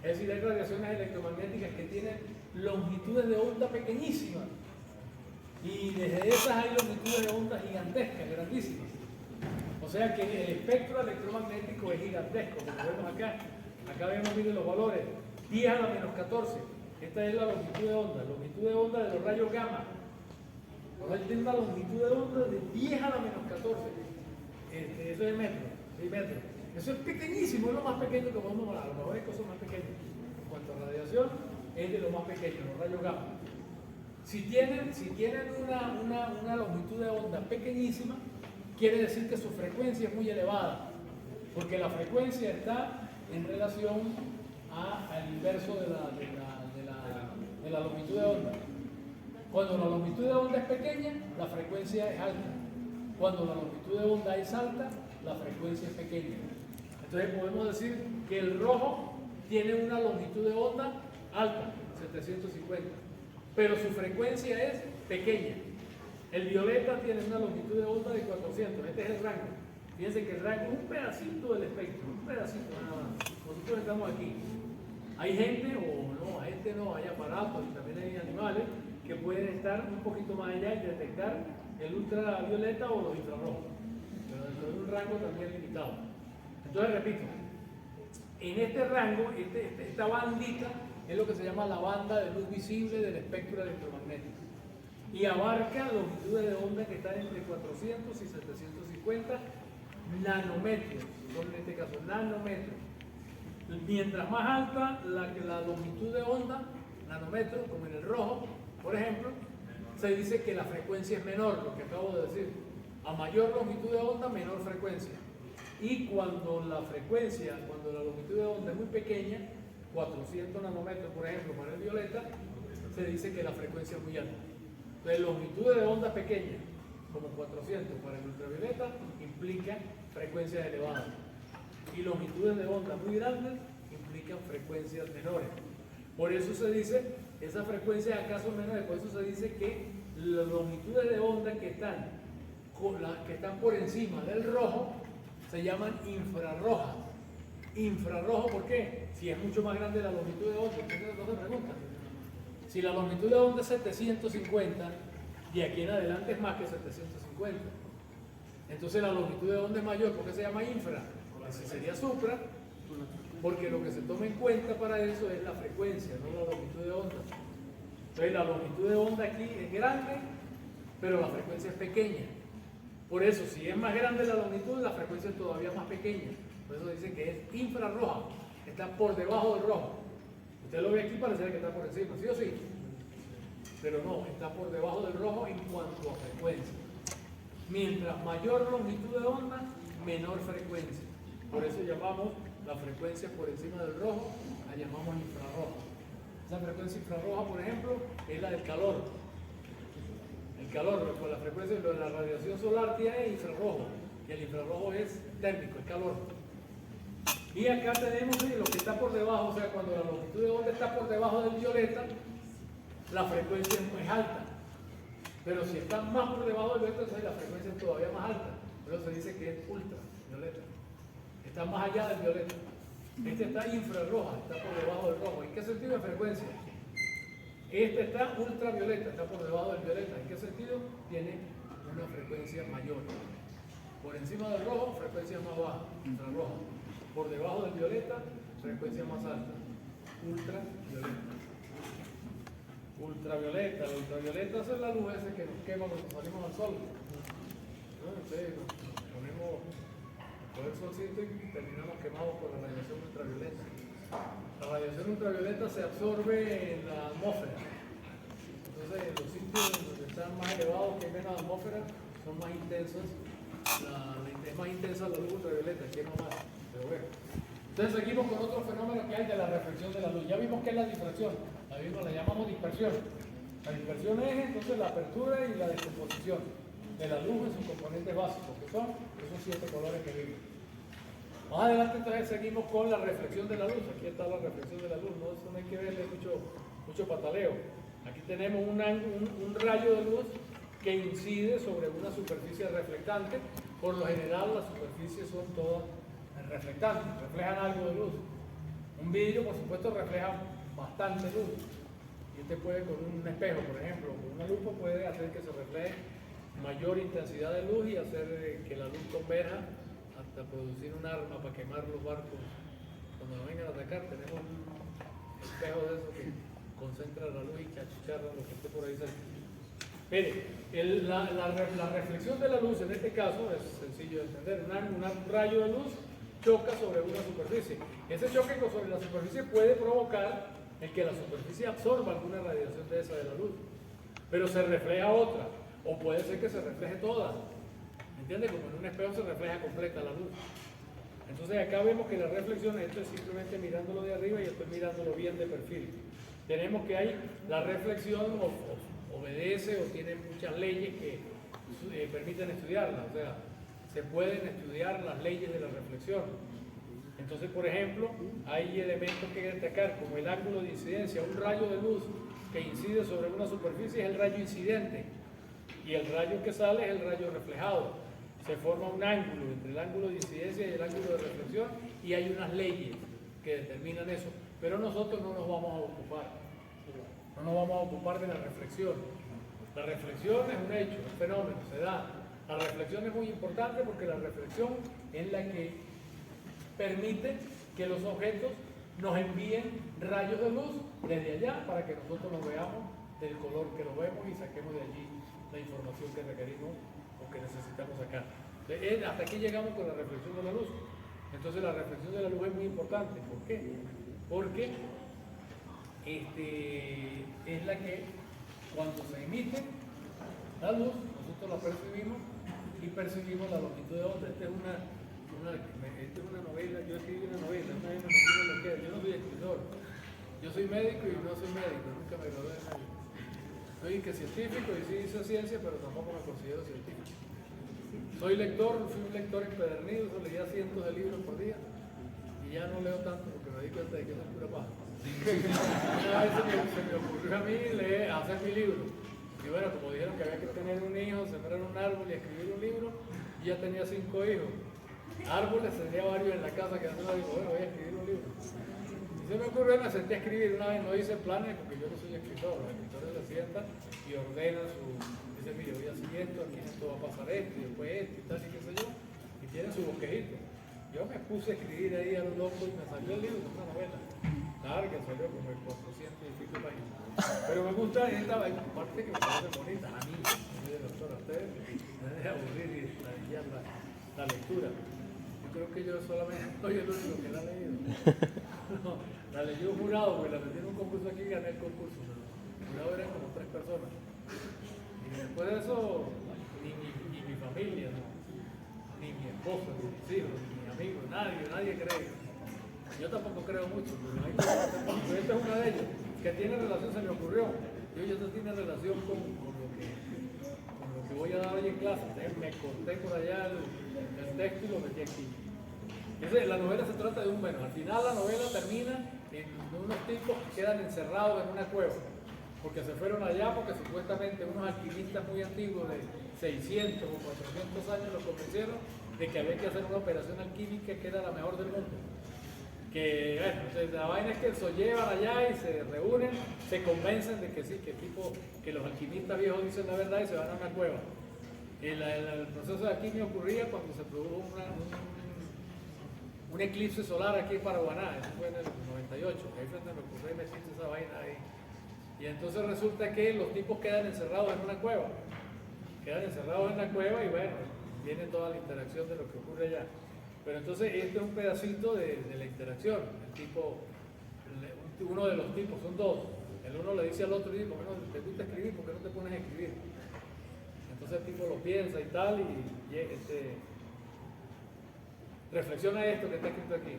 Es decir, hay radiaciones electromagnéticas que tienen longitudes de onda pequeñísimas. Y desde esas hay longitudes de onda gigantescas, grandísimas. O sea que el espectro electromagnético es gigantesco, como vemos acá. Acá vemos, miren los valores. 10 a la menos 14. Esta es la longitud de onda de los rayos gamma. Ahora tiene una longitud de onda de 10 a la menos 14. Eso es metro, 6 metros. Eso es pequeñísimo, es lo más pequeño que podemos hablar. A lo mejor hay cosas más pequeñas. En cuanto a radiación, es de lo más pequeño, los rayos gamma. Si tienen una longitud de onda pequeñísima, quiere decir que su frecuencia es muy elevada, porque la frecuencia está en relación al inverso de la longitud de onda. Cuando la longitud de onda es pequeña, la frecuencia es alta. Cuando la longitud de onda es alta, la frecuencia es pequeña. Entonces podemos decir que el rojo tiene una longitud de onda alta, 750, pero su frecuencia es pequeña. El violeta tiene una longitud de onda de 400, este es el rango. Fíjense que el rango es un pedacito del espectro, un pedacito nada más. Nosotros estamos aquí. Hay gente, o no, hay aparatos y también hay animales que pueden estar un poquito más allá y detectar el ultravioleta o los infrarrojos, pero dentro de un rango también limitado. Entonces, repito, en este rango, esta bandita es lo que se llama la banda de luz visible del espectro electromagnético y abarca longitudes de onda que están entre 400 y 750 nanómetros, son en este caso nanómetros. Mientras más alta la longitud de onda, nanómetros, como en el rojo, por ejemplo, se dice que la frecuencia es menor, lo que acabo de decir. A mayor longitud de onda, menor frecuencia. Y cuando la longitud de onda es muy pequeña, 400 nanómetros, por ejemplo, para el violeta, se dice que la frecuencia es muy alta. Entonces, longitud de onda pequeña, como 400 para el ultravioleta, implica frecuencias elevadas. Y longitudes de onda muy grandes implican frecuencias menores. Por eso se dice, esas frecuencias acaso menores, por eso se dice que las longitudes de onda que están por encima del rojo se llaman infrarrojas. Infrarrojo, ¿por qué? Si es mucho más grande la longitud de onda, ustedes no se preguntan. Si la longitud de onda es 750, de aquí en adelante es más que 750. Entonces la longitud de onda es mayor, ¿por qué se llama infra? Ese sería supra, porque lo que se toma en cuenta para eso es la frecuencia, no la longitud de onda. Entonces la longitud de onda aquí es grande, pero la frecuencia es pequeña. Por eso, si es más grande la longitud, la frecuencia es todavía más pequeña. Por eso dice que es infrarroja, está por debajo del rojo. Usted lo ve aquí, parece que está por encima, ¿sí o sí? Pero no, está por debajo del rojo en cuanto a frecuencia. Mientras mayor longitud de onda, menor frecuencia. Por eso llamamos la frecuencia por encima del rojo, la llamamos infrarroja. Esa frecuencia infrarroja, por ejemplo, es la del calor. El calor, con la frecuencia de la radiación solar tiene infrarrojo, y el infrarrojo es térmico, el calor. Y acá tenemos lo que está por debajo, o sea, cuando la longitud de onda está por debajo del violeta, la frecuencia es muy alta. Pero si está más por debajo del violeta, entonces la frecuencia es todavía más alta. Por eso se dice que es ultravioleta. Está más allá del violeta. Este está infrarroja, está por debajo del rojo. ¿En qué sentido de frecuencia? Este está ultravioleta, está por debajo del violeta. ¿En qué sentido? Tiene una frecuencia mayor. Por encima del rojo, frecuencia más baja, infrarroja. Por debajo del violeta, frecuencia más alta, ultravioleta. Ultravioleta, la ultravioleta es la luz esa que nos quema cuando salimos al sol. ¿No? Entonces nos ponemos por el solcito y terminamos quemados por la radiación ultravioleta. La radiación ultravioleta se absorbe en la atmósfera. Entonces, en los sitios donde están más elevados, que hay menos atmósfera, son más intensas. Es más intensa la luz ultravioleta, quema más. Pero bueno. Entonces, seguimos con otro fenómeno que hay de la reflexión de la luz. Ya vimos que es la difracción. La llamamos dispersión. La dispersión es entonces la apertura y la descomposición de la luz en sus componentes básicos, que son esos 7 colores que vimos. Más adelante entonces seguimos con la reflexión de la luz. Aquí está la reflexión de la luz, no, eso no hay que verle mucho pataleo. Aquí tenemos un rayo de luz que incide sobre una superficie reflectante. Por lo general las superficies son todas reflectantes, reflejan algo de luz. Un vidrio por supuesto refleja bastante luz. Y usted puede con un espejo, por ejemplo, con una lupa puede hacer que se refleje mayor intensidad de luz y hacer que la luz converja hasta producir un arma para quemar los barcos cuando nos vengan a atacar. Tenemos un espejo de esos que concentra la luz y que achicharra lo que esté por ahí cerca. Mire, la reflexión de la luz en este caso es sencillo de entender. Un rayo de luz choca sobre una superficie. Ese choque sobre la superficie puede provocar el que la superficie absorba alguna radiación de esa de la luz, pero se refleja otra, o puede ser que se refleje toda. ¿Entiendes? Como en un espejo se refleja completa la luz. Entonces acá vemos que la reflexión, esto es simplemente mirándolo de arriba y estoy mirándolo bien de perfil. Tenemos que hay la reflexión obedece o tiene muchas leyes que permiten estudiarla, o sea, se pueden estudiar las leyes de la reflexión. Entonces, por ejemplo, hay elementos que destacar, como el ángulo de incidencia. Un rayo de luz que incide sobre una superficie es el rayo incidente, y el rayo que sale es el rayo reflejado. Se forma un ángulo entre el ángulo de incidencia y el ángulo de reflexión, y hay unas leyes que determinan eso. Pero nosotros no nos vamos a ocupar. No nos vamos a ocupar de la reflexión. La reflexión es un hecho, un fenómeno, se da. La reflexión es muy importante porque la reflexión es la que permite que los objetos nos envíen rayos de luz desde allá para que nosotros los veamos del color que lo vemos y saquemos de allí la información que requerimos o que necesitamos sacar. Hasta aquí llegamos con la reflexión de la luz. Entonces la reflexión de la luz es muy importante. ¿Por qué? Porque es la que cuando se emite la luz, nosotros la percibimos y percibimos la longitud de onda. Esta es una novela, yo escribí una novela, una vez me metí en lo que yo no soy escritor, yo soy médico y no soy médico, nunca me gradué de nadie. Soy científico y sí hice ciencia, pero tampoco me considero científico. Soy lector, fui un lector empedernido, leía cientos de libros por día y ya no leo tanto porque me di cuenta de que eso es pura paja. Una vez se me ocurrió a mí hacer mi libro. Y bueno, como dijeron que había que tener un hijo, sembrar un árbol y escribir un libro, y ya tenía 5 hijos. Árboles tenía varios en la casa que no dijo, bueno, voy a escribir un libro. Y se me ocurrió, me senté a escribir. Una vez no hice planes porque yo no soy escritor. Los escritores se sientan y ordenan dice, mire, voy a hacer esto, aquí esto va a pasar esto, y después esto y tal, y qué sé yo. Y tienen su bosquejito. Yo me puse a escribir ahí a lo loco y me salió el libro, una novela. Claro que salió como el 400 y pico páginas. Pero me gusta esta parte que me parece bonita. A mí, soy el doctor, a ustedes me deja aburrir y ladillar la lectura. Yo creo que yo solamente soy el único que la ha leído. No, la leyó un jurado, porque la metí en un concurso aquí y gané el concurso. El jurado eran como 3 personas. Y después de eso, ni mi familia, ¿no? Ni mi esposa, ni mis hijos, ni mis amigos, nadie cree. Yo tampoco creo mucho, pero esta es una de ellas, que tiene relación, se me ocurrió. Esto tiene relación con lo que voy a dar hoy en clase. Entonces me corté por allá el texto y lo metí aquí. La novela se trata de al final la novela termina en unos tipos que quedan encerrados en una cueva, porque se fueron allá porque supuestamente unos alquimistas muy antiguos de 600 o 400 años los convencieron de que había que hacer una operación alquímica que era la mejor del mundo. Que bueno, entonces la vaina es que se llevan allá y se reúnen, se convencen de que sí, que los alquimistas viejos dicen la verdad y se van a una cueva. El proceso de alquimia ocurría cuando se produjo un eclipse solar aquí en Paraguaná, eso fue en el 98, ahí fue donde me ocurrió meterse esa vaina ahí. Y entonces resulta que los tipos quedan encerrados en una cueva, y bueno, viene toda la interacción de lo que ocurre allá. Pero entonces este es un pedacito de la interacción, uno de los tipos, son dos, el uno le dice al otro, ¿por qué no te gusta escribir? ¿Por qué no te pones a escribir? Entonces el tipo lo piensa y tal, y reflexiona esto que está escrito aquí.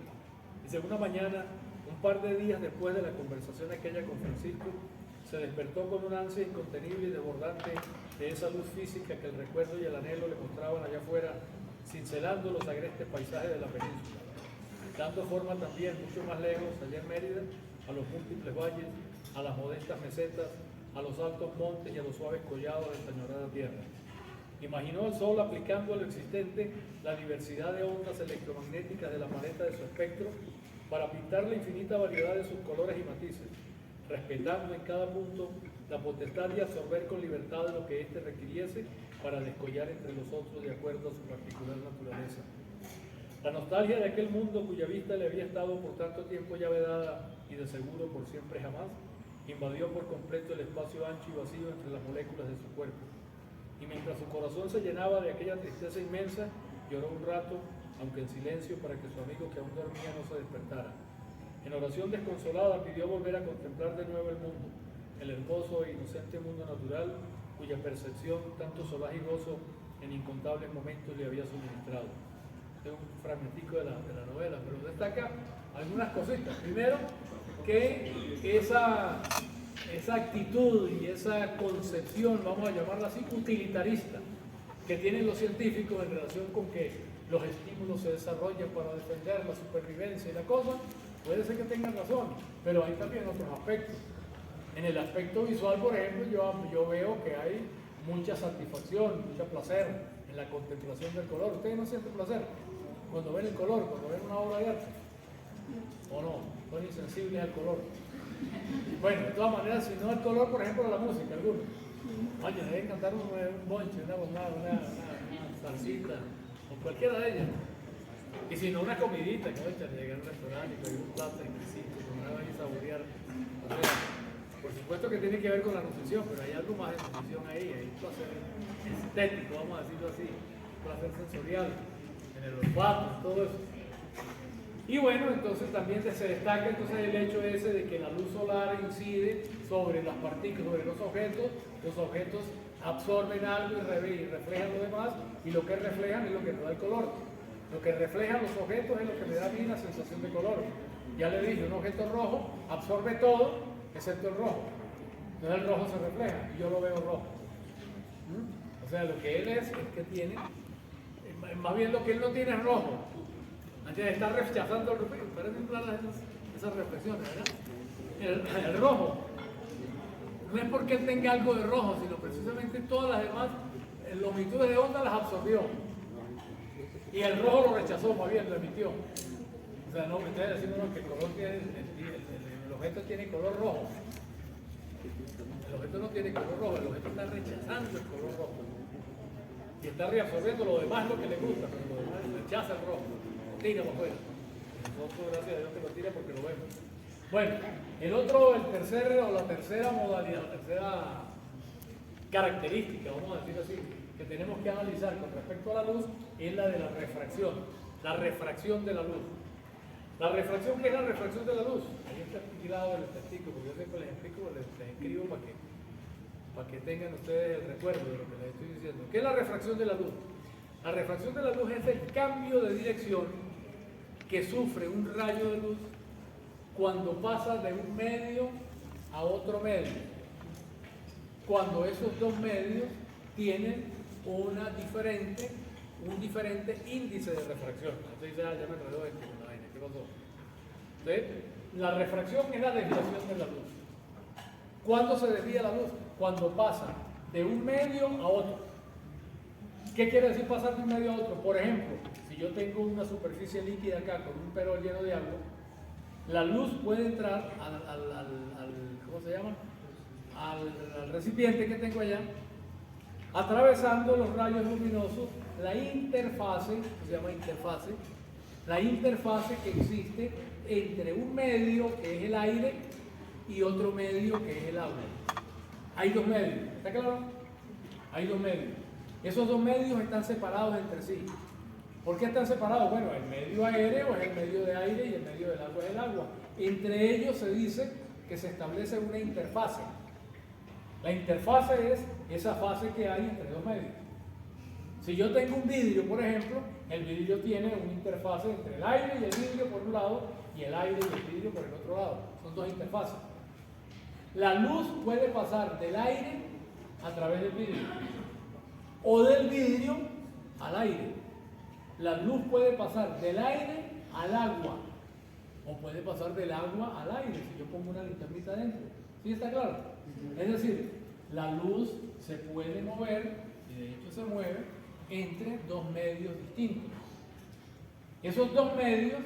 Dice, una mañana, un par de días después de la conversación aquella con Francisco, se despertó con una ansia incontenible y desbordante de esa luz física que el recuerdo y el anhelo le mostraban allá afuera, cincelando los agrestes paisajes de la península, dando forma también mucho más lejos, allá en Mérida, a los múltiples valles, a las modestas mesetas, a los altos montes y a los suaves collados de esta añorada tierra. Imaginó el sol aplicando a lo existente la diversidad de ondas electromagnéticas de la maleta de su espectro para pintar la infinita variedad de sus colores y matices, respetando en cada punto la potestad de absorber con libertad lo que éste requiriese para descollar entre los otros de acuerdo a su particular naturaleza. La nostalgia de aquel mundo cuya vista le había estado por tanto tiempo ya vedada y de seguro por siempre jamás, invadió por completo el espacio ancho y vacío entre las moléculas de su cuerpo. Y mientras su corazón se llenaba de aquella tristeza inmensa, lloró un rato, aunque en silencio, para que su amigo que aún dormía no se despertara. En oración desconsolada pidió volver a contemplar de nuevo el mundo, el hermoso e inocente mundo natural, cuya percepción tanto solaz y gozo en incontables momentos le había suministrado. Este es un fragmentico de la novela, pero destaca algunas cositas. Primero, que esa actitud y esa concepción, vamos a llamarla así, utilitarista, que tienen los científicos en relación con que los estímulos se desarrollan para defender la supervivencia y la cosa, puede ser que tengan razón, pero hay también otros aspectos. En el aspecto visual, por ejemplo, yo veo que hay mucha satisfacción, mucho placer en la contemplación del color. ¿Ustedes no sienten placer cuando ven el color, cuando ven una obra de arte? ¿O no? Son insensibles al color. Bueno, de todas maneras, si no el color, por ejemplo, la música, algunos. Oye, deben cantar un bonche, una salsita, o cualquiera de ellas. Y si no, una comidita, que llegar a un restaurante y pedir un plato exquisito, comer y saborear. O sea, por supuesto que tiene que ver con la nutrición, pero hay algo más de nutrición ahí, hay un placer estético, vamos a decirlo así, un placer sensorial, en el olfato, todo eso. Y bueno, entonces también se destaca entonces el hecho ese de que la luz solar incide sobre las partículas, sobre los objetos absorben algo y reflejan lo demás, y lo que reflejan es lo que nos da el color. Lo que reflejan los objetos es lo que me da a mí la sensación de color. Ya le dije, un objeto rojo absorbe todo, excepto el rojo. Entonces el rojo se refleja y yo lo veo rojo. O sea, lo que él es que tiene, más bien lo que él no tiene es rojo. Antes está rechazando el rojo, parecen claras esas reflexiones, ¿verdad? El rojo no es porque él tenga algo de rojo, sino precisamente todas las demás longitudes de onda las absorbió. Y el rojo lo rechazó, más bien lo emitió. O sea, no me estoy diciendo que el color tiene, el objeto tiene color rojo. El objeto no tiene color rojo, el objeto está rechazando el color rojo. Y está reabsorbiendo lo demás, lo que le gusta, pero lo demás rechaza el rojo. Lo tira para afuera. Nosotros, gracias a Dios que lo tira porque lo vemos. Bueno, la tercera modalidad, la tercera característica, vamos a decir así, que tenemos que analizar con respecto a la luz es la de la refracción de la luz. La refracción, ¿qué es la refracción de la luz? Ahí está tirado el testigo, porque yo siempre les explico, les escribo para que tengan ustedes el recuerdo de lo que les estoy diciendo. ¿Qué es la refracción de la luz? La refracción de la luz es el cambio de dirección que sufre un rayo de luz cuando pasa de un medio a otro medio. Cuando esos dos medios tienen un diferente índice de refracción. Entonces ya me enredó esto con la vaina, ¿qué pasó? Entonces, la refracción es la desviación de la luz. ¿Cuándo se desvía la luz? Cuando pasa de un medio a otro. ¿Qué quiere decir pasar de un medio a otro? Por ejemplo, si yo tengo una superficie líquida acá con un perol lleno de agua, la luz puede entrar ¿cómo se llama? Al recipiente que tengo allá atravesando los rayos luminosos la interfase, se llama interfase, la interfase que existe entre un medio que es el aire y otro medio que es el agua. Hay dos medios, ¿está claro? Hay dos medios. Esos dos medios están separados entre sí. ¿Por qué están separados? Bueno, el medio aéreo es el medio de aire y el medio del agua es el agua. Entre ellos se dice que se establece una interfase. La interfase es esa fase que hay entre dos medios. Si yo tengo un vidrio, por ejemplo, el vidrio tiene una interfase entre el aire y el vidrio por un lado y el aire y el vidrio por el otro lado. Son dos interfases. La luz puede pasar del aire a través del vidrio o del vidrio al aire. La luz puede pasar del aire al agua o puede pasar del agua al aire si yo pongo una linternita adentro. ¿Sí está claro? Es decir, la luz se puede mover, y de hecho se mueve, entre dos medios distintos. Esos dos medios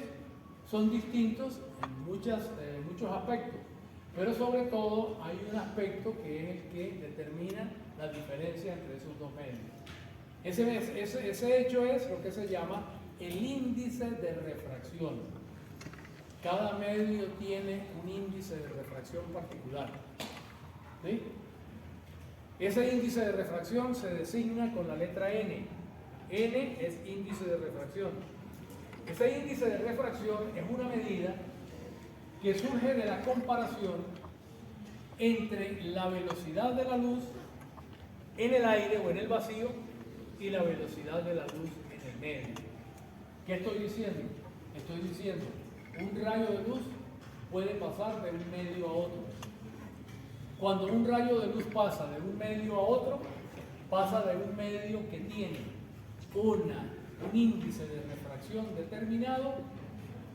son distintos en muchos aspectos, pero sobre todo hay un aspecto que es el que determina la diferencia entre esos dos medios. Ese hecho es lo que se llama el índice de refracción. Cada medio tiene un índice de refracción particular. ¿Sí? Ese índice de refracción se designa con la letra N. N es índice de refracción. Ese índice de refracción es una medida que surge de la comparación entre la velocidad de la luz en el aire o en el vacío y la velocidad de la luz en el medio. ¿Qué estoy diciendo? Estoy diciendo, un rayo de luz puede pasar de un medio a otro. Cuando un rayo de luz pasa de un medio a otro, pasa de un medio que tiene un índice de refracción determinado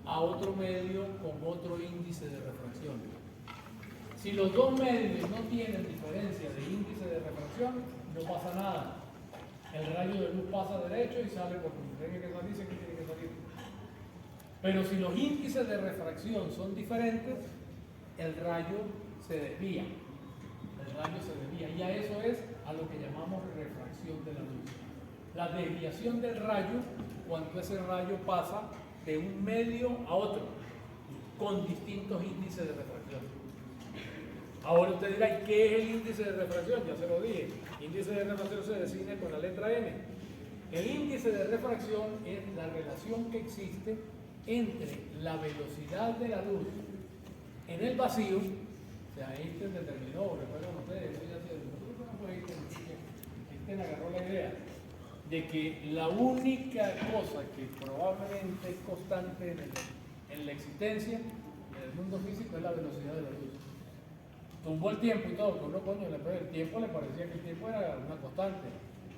a otro medio con otro índice de refracción. Si los dos medios no tienen diferencia de índice de refracción, no pasa nada. El rayo de luz pasa derecho y sale por donde tiene que salir, que tiene que salir. Pero si los índices de refracción son diferentes, el rayo se desvía. El rayo se desvía. Y a eso es a lo que llamamos refracción de la luz. La desviación del rayo cuando ese rayo pasa de un medio a otro con distintos índices de refracción. Ahora usted dirá, ¿y qué es el índice de refracción? Ya se lo dije. El índice de refracción se designa con la letra N. El índice de refracción es la relación que existe entre la velocidad de la luz en el vacío. O sea, Einstein determinó, recuerdan ustedes, eso ya se nosotros no fue Einstein agarró la idea de que la única cosa que probablemente es constante en la existencia, en el mundo físico, es la velocidad de la luz. Tumbó el tiempo y todo, pero coño, el tiempo le parecía que el tiempo era una constante.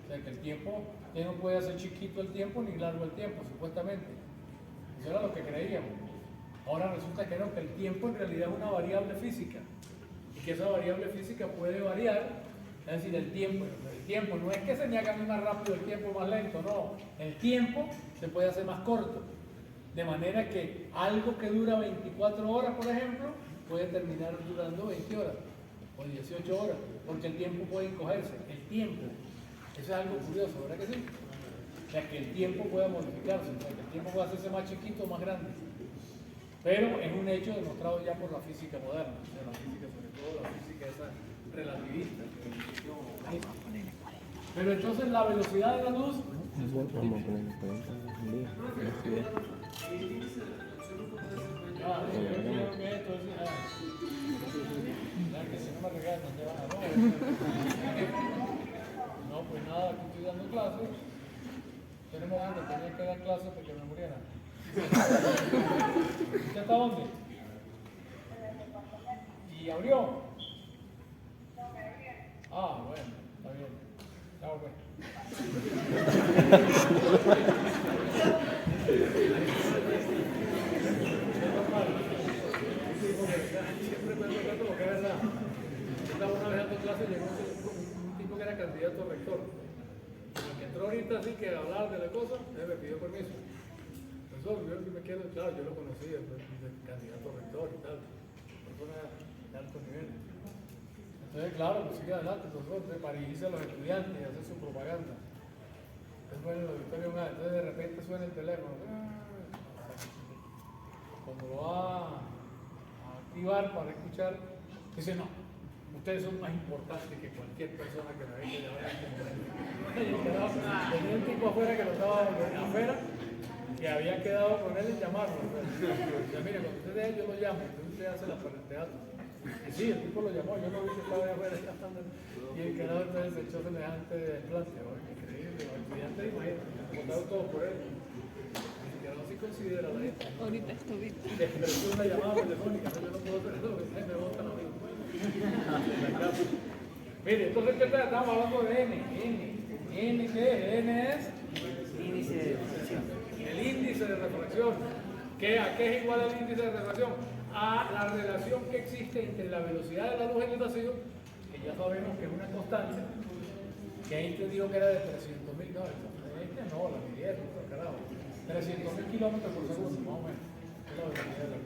O sea, que el tiempo, usted no puede hacer chiquito el tiempo ni largo el tiempo, supuestamente. Eso era lo que creíamos. Ahora resulta que no, que el tiempo en realidad es una variable física. Y que esa variable física puede variar. Es decir, el tiempo no es que se me haga más rápido, el tiempo más lento, no. El tiempo se puede hacer más corto. De manera que algo que dura 24 horas, por ejemplo, puede terminar durando 20 horas o 18 horas, porque el tiempo puede encogerse. El tiempo, eso es algo curioso, ¿verdad que sí? O sea, que el tiempo puede modificarse, o sea, que el tiempo puede hacerse más chiquito o más grande. Pero es un hecho demostrado ya por la física moderna, o sea, la física, sobre todo la física esa relativista. Pero entonces la velocidad de la luz. Vamos a ponerle 40 al día. Que si no me regalan, ¿dónde van a no, pues nada, aquí estoy dando clases. Tenemos ganas, tenía que dar clases porque me muriera. ¿Usted está dónde? ¿Y abrió? Ah, bueno, está bien. Chao, pues. Siempre me acuerdo lo que es verdad. Yo estaba una vez dando clases y llegó un tipo que era candidato a rector. El que entró ahorita así que a hablar de la cosa, él me pidió permiso. Profesor, yo que me quiero, claro, yo lo conocía, el candidato a rector y tal, persona de alto nivel. Entonces, claro, pues sigue adelante, profesor, para dirigirse a los estudiantes y hacer su propaganda. Entonces, bueno, el auditorio, entonces de repente suena el teléfono. Cuando lo va a activar para escuchar, dice no, ustedes son más importantes que cualquier persona que me venga a hablar como él. Tenía un tipo afuera que lo estaba afuera, que había quedado con él en llamarlo. Dice, mire, cuando usted deje, yo lo llamo, entonces usted hace la para el teatro. Y sí, el tipo lo llamó, yo no vi que estaba ahí afuera. Y el quedado entonces se echó semejante desplante. Increíble, los estudiantes, imagínate, votaron todos por él. Que no se considera la gente. Ahorita estoy. Despreció una llamada telefónica, no, yo no puedo hacer eso, porque me botan a mí. Mire, entonces, ¿qué tal? Estamos hablando de N. ¿N qué es? N es Índice de refracción. el índice de refracción. ¿A qué es igual el índice de refracción? A la relación que existe entre la velocidad de la luz en el vacío, que ya sabemos que es una constante, que Einstein dijo que era de 300.000, no, la midieron, carajo, 300.000 kilómetros por segundo, más o menos, es la velocidad de la luz.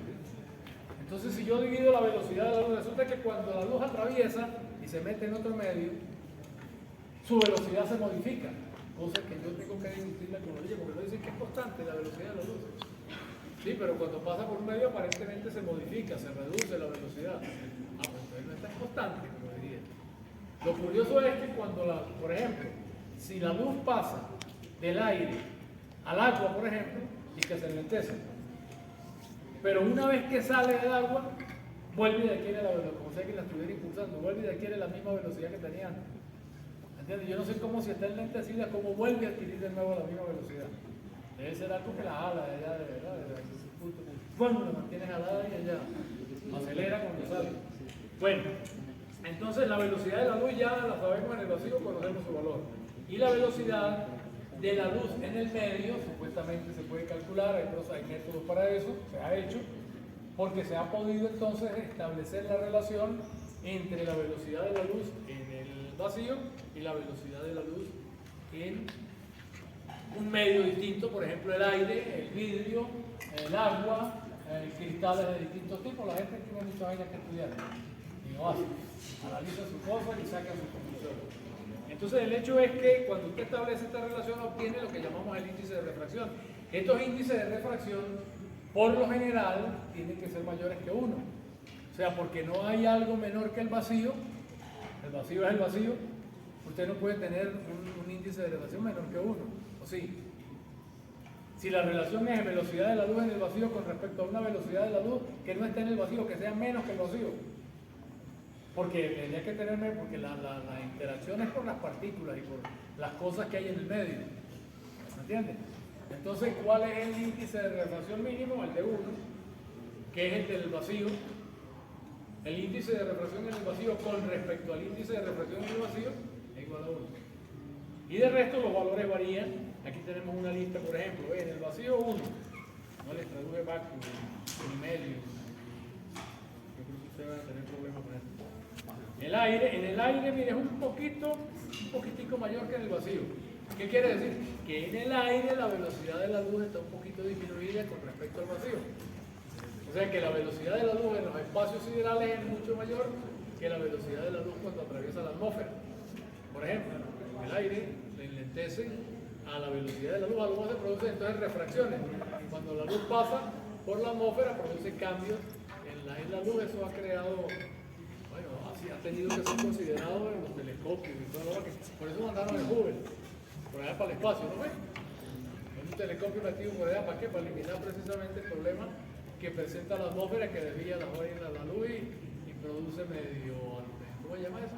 Entonces, si yo divido la velocidad de la luz, resulta que cuando la luz atraviesa y se mete en otro medio, su velocidad se modifica, cosa que yo tengo que discutirla con ella, porque no dicen que es constante la velocidad de la luz. Sí, pero cuando pasa por un medio aparentemente se modifica, se reduce la velocidad. Pues entonces no es tan constante, como diría. Lo curioso es que cuando, por ejemplo, si la luz pasa del aire al agua, por ejemplo, y que se enlentece, pero una vez que sale del agua, vuelve y adquiere la velocidad, como sea que la estuviera impulsando, vuelve y adquiere la misma velocidad que tenía antes. ¿Entiendes? Yo no sé cómo, si está enlentecida, cómo vuelve a adquirir de nuevo la misma velocidad. Debe ser algo que la jala de allá, de verdad, desde ese punto. Bueno, la mantiene jalada y ella acelera cuando sale. Bueno, entonces la velocidad de la luz ya la sabemos en el vacío, conocemos su valor. Y la velocidad de la luz en el medio, supuestamente se puede calcular, hay métodos para eso, se ha hecho, porque se ha podido entonces establecer la relación entre la velocidad de la luz en el vacío y la velocidad de la luz en un medio distinto, por ejemplo el aire, el vidrio, el agua, cristales de distintos tipos. La gente tiene muchas vainas que estudiar y no hace, analiza sus cosas y saca sus conclusiones. Entonces el hecho es que cuando usted establece esta relación obtiene lo que llamamos el índice de refracción. Estos índices de refracción por lo general tienen que ser mayores que 1. O sea, porque no hay algo menor que el vacío es el vacío, usted no puede tener un índice de refracción menor que 1. ¿O sí? Si la relación es velocidad de la luz en el vacío con respecto a una velocidad de la luz que no esté en el vacío, que sea menos que el vacío. Porque tendría que tener, porque la interacción es por las partículas y por las cosas que hay en el medio. ¿Me entiendes? Entonces, ¿cuál es el índice de refracción mínimo? El de 1, que es el del vacío. El índice de refracción en el vacío con respecto al índice de refracción en el vacío es igual a 1. Y de resto los valores varían. Aquí tenemos una lista, por ejemplo, en el vacío 1, no les traduje vacuum, ni medio. Yo creo que ustedes van a tener problemas con esto. En el aire, mire, es un poquitico mayor que en el vacío. ¿Qué quiere decir? Que en el aire la velocidad de la luz está un poquito disminuida con respecto al vacío. O sea que la velocidad de la luz en los espacios siderales es mucho mayor que la velocidad de la luz cuando atraviesa la atmósfera. Por ejemplo, el aire se enlentece a la velocidad de la luz, a lo mejor se producen entonces refracciones. Y cuando la luz pasa por la atmósfera, produce cambios en la luz. Eso ha creado, bueno, así ha tenido que ser considerado en los telescopios y todo lo que. Por eso mandaron el Hubble, por allá para el espacio, ¿no ves? Un telescopio metido por allá, ¿para qué? Para eliminar precisamente el problema que presenta la atmósfera, que desvía la luz y produce medio, ¿cómo se llama eso?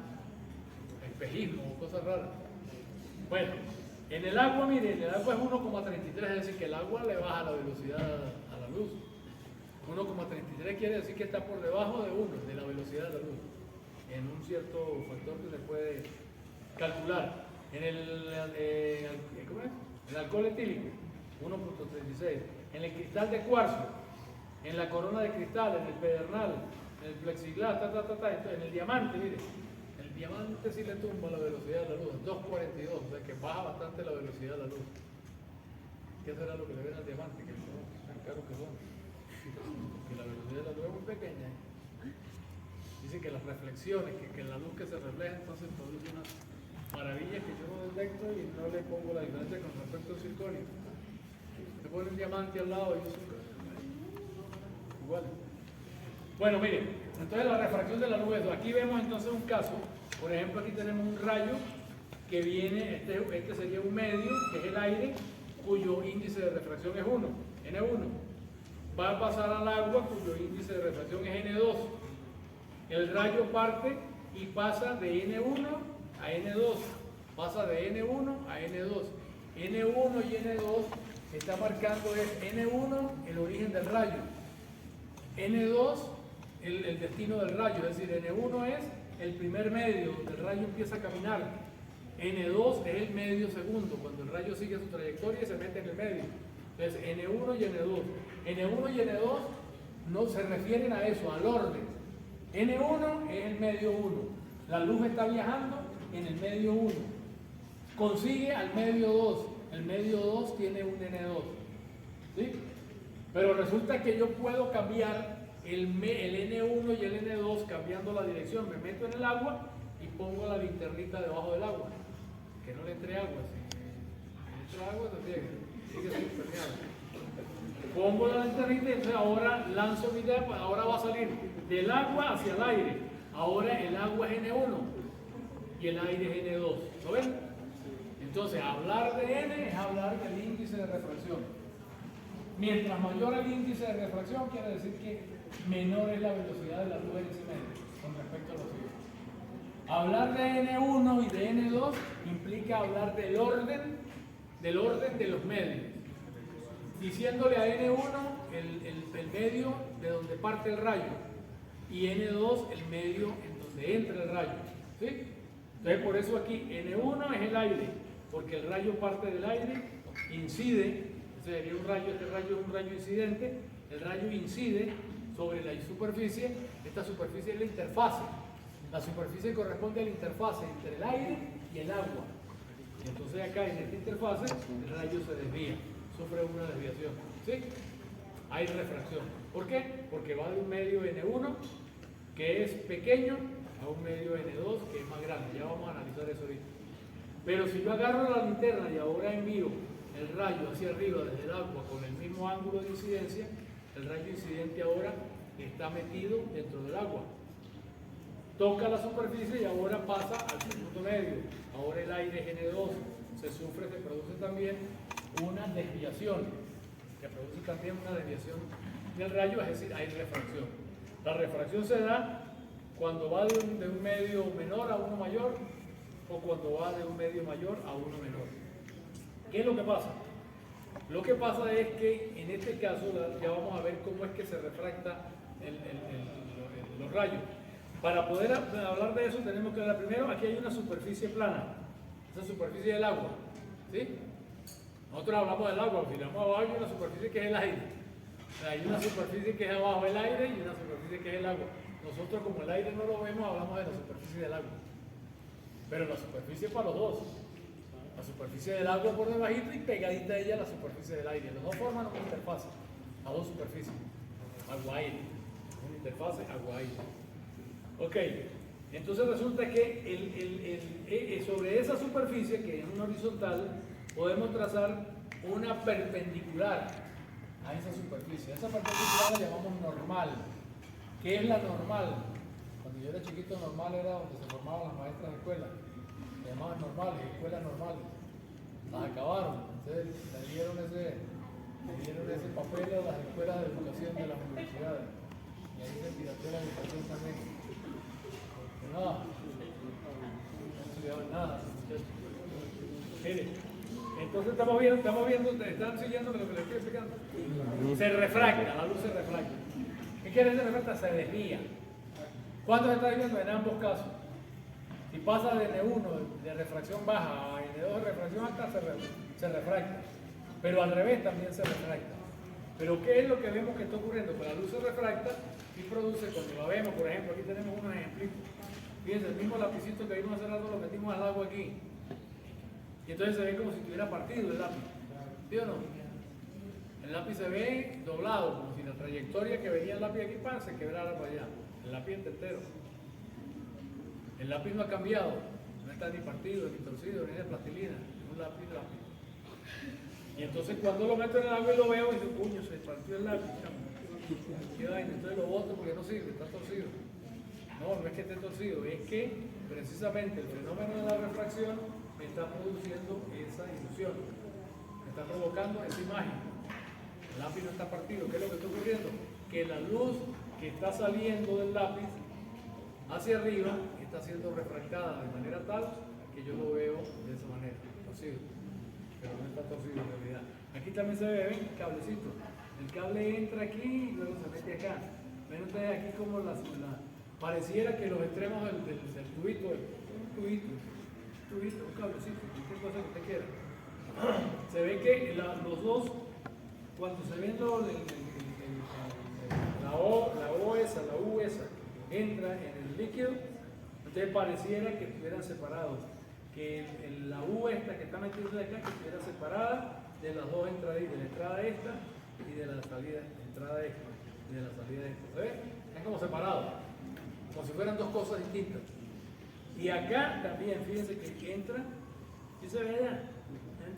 Espejismo, cosas raras. Bueno, en el agua, miren, el agua es 1,33, es decir, que el agua le baja la velocidad a la luz. 1,33 quiere decir que está por debajo de 1, de la velocidad de la luz, en un cierto factor que se puede calcular. En ¿cómo es? El alcohol etílico, 1,36. En el cristal de cuarzo, en la corona de cristal, en el pedernal, en el plexiglas, en el diamante, mire. El diamante sí le tumba la velocidad de la luz, 2,42, o sea que baja bastante la velocidad de la luz. ¿Qué será lo que le ven al diamante? Que son tan caros que son. Que la velocidad de la luz es muy pequeña. Dice que las reflexiones, que la luz que se refleja entonces produce unas maravillas que yo no detecto y no le pongo la diferencia con respecto al circonio. Te pone un diamante al lado y yo soy igual. Bueno, miren, entonces la refracción de la luz es. Aquí vemos entonces un caso, por ejemplo aquí tenemos un rayo que viene, este sería un medio, que es el aire, cuyo índice de refracción es 1, N1. Va a pasar al agua cuyo índice de refracción es N2. El rayo parte y pasa de N1 a N2, pasa de N1 a N2. N1 y N2 está marcando es N1 el origen del rayo, N2 el destino del rayo, es decir, N1 es el primer medio donde el rayo empieza a caminar, N2 es el medio segundo, cuando el rayo sigue su trayectoria y se mete en el medio. Entonces N1 y N2. N1 y N2 no se refieren a eso, al orden. N1 es el medio 1. La luz está viajando en el medio 1. Consigue al medio 2. El medio 2 tiene un N2. ¿Sí? Pero resulta que yo puedo cambiar el N1 y el N2 cambiando la dirección. Me meto en el agua y pongo la linternita debajo del agua. Que no le entre agua. Si le entra agua, sigue sin permeable. Pongo la linternita y entonces ahora lanzo mi dedo, ahora va a salir del agua hacia el aire. Ahora el agua es N1 y el aire es N2. ¿Lo ven? Entonces, hablar de N es hablar del índice de refracción. Mientras mayor el índice de refracción, quiere decir que menor es la velocidad de la luz en ese medio con respecto a los otros. Hablar de N1 y de N2 implica hablar del orden de los medios. Diciéndole a N1 el medio de donde parte el rayo y N2 el medio en donde entra el rayo. ¿Sí? Entonces por eso aquí N1 es el aire, porque el rayo parte del aire, incide, sería un rayo, este rayo es un rayo incidente, el rayo incide sobre la superficie, esta superficie es la interfase. La superficie corresponde a la interfase entre el aire y el agua. Y entonces acá en esta interfase el rayo se desvía, sufre una desviación. ¿Sí? Hay refracción. ¿Por qué? Porque va de un medio N1 que es pequeño a un medio N2 que es más grande. Ya vamos a analizar eso ahorita. Pero si yo agarro la linterna y ahora envío el rayo hacia arriba desde el agua con el mismo ángulo de incidencia, el rayo incidente ahora está metido dentro del agua. Toca la superficie y ahora pasa al punto medio. Ahora el aire es N2. Se produce también una desviación. Se produce también una desviación del rayo, es decir, hay refracción. La refracción se da cuando va de un medio menor a uno mayor o cuando va de un medio mayor a uno menor. ¿Qué es lo que pasa? Lo que pasa es que en este caso ya vamos a ver cómo es que se refracta los rayos. Para poder hablar de eso tenemos que hablar primero, aquí hay una superficie plana, esa superficie del agua, ¿sí? Nosotros hablamos del agua, si hablamos abajo hay una superficie que es el aire. Hay una superficie que es abajo el aire y una superficie que es el agua. Nosotros como el aire no lo vemos, hablamos de la superficie del agua. Pero la superficie es para los dos. La superficie del agua por debajito y pegadita a ella la superficie del aire. Los dos forman una interfase, las dos superficies, agua-aire. Una interfase agua-aire. Ok, entonces resulta que sobre esa superficie, que es una horizontal, podemos trazar una perpendicular a esa superficie. Esa perpendicular la llamamos normal. ¿Qué es la normal? Cuando yo era chiquito, normal era donde se formaban las maestras de escuela. Se llamaban normales, escuelas normales. Las acabaron. Entonces le dieron ese papel a las escuelas de educación de las universidades. Y ahí se pirateó la educación también. Porque nada, no estudiaban nada, muchachos. Miren, entonces estamos viendo, están siguiendo lo que les estoy explicando. Se refracta, la luz se refracta. ¿Qué quiere decir refracta? Se desvía. ¿Cuánto se está desviando? En ambos casos. Si pasa de N1 de refracción baja a N2 de refracción alta, se refracta. Pero al revés también se refracta. Pero ¿qué es lo que vemos que está ocurriendo? Pues la luz se refracta y produce, cuando la vemos, por ejemplo, aquí tenemos unos ejemplitos. Fíjense, el mismo lapicito que vimos hace rato lo metimos al agua aquí. Y entonces se ve como si estuviera partido el lápiz. ¿Sí o no? El lápiz se ve doblado, como si la trayectoria que venía el lápiz aquí se quebrara para allá. El lápiz entero. El lápiz no ha cambiado, no está ni partido, ni torcido, ni de plastilina, es un lápiz. Y entonces cuando lo meto en el agua y lo veo, y digo, puño, se partió el lápiz, chamo. Qué vaina, entonces lo boto porque no sirve, está torcido. No, no es que esté torcido, es que precisamente el fenómeno de la refracción me está produciendo esa ilusión, me está provocando esa imagen. El lápiz no está partido. ¿Qué es lo que está ocurriendo? Que la luz que está saliendo del lápiz hacia arriba está siendo refractada de manera tal que yo lo veo de esa manera, torcido, pero no está torcido en realidad. Aquí también se ve, ven, el cablecito. El cable entra aquí y luego se mete acá. Ven ustedes aquí como pareciera que los extremos del tubito, un cablecito, cualquier cosa que usted quiera. Se ve que los dos, cuando se ven la O esa, la U esa, entra en el líquido, entonces pareciera que estuvieran separados. Que la U esta que está metida acá, que estuviera separada de las dos entradas, de la entrada esta y de la salida, entrada esta y de la salida esta. ¿Se ve? Están como separados, como si fueran dos cosas distintas. Y acá también, fíjense que entra, ¿sí se ve allá?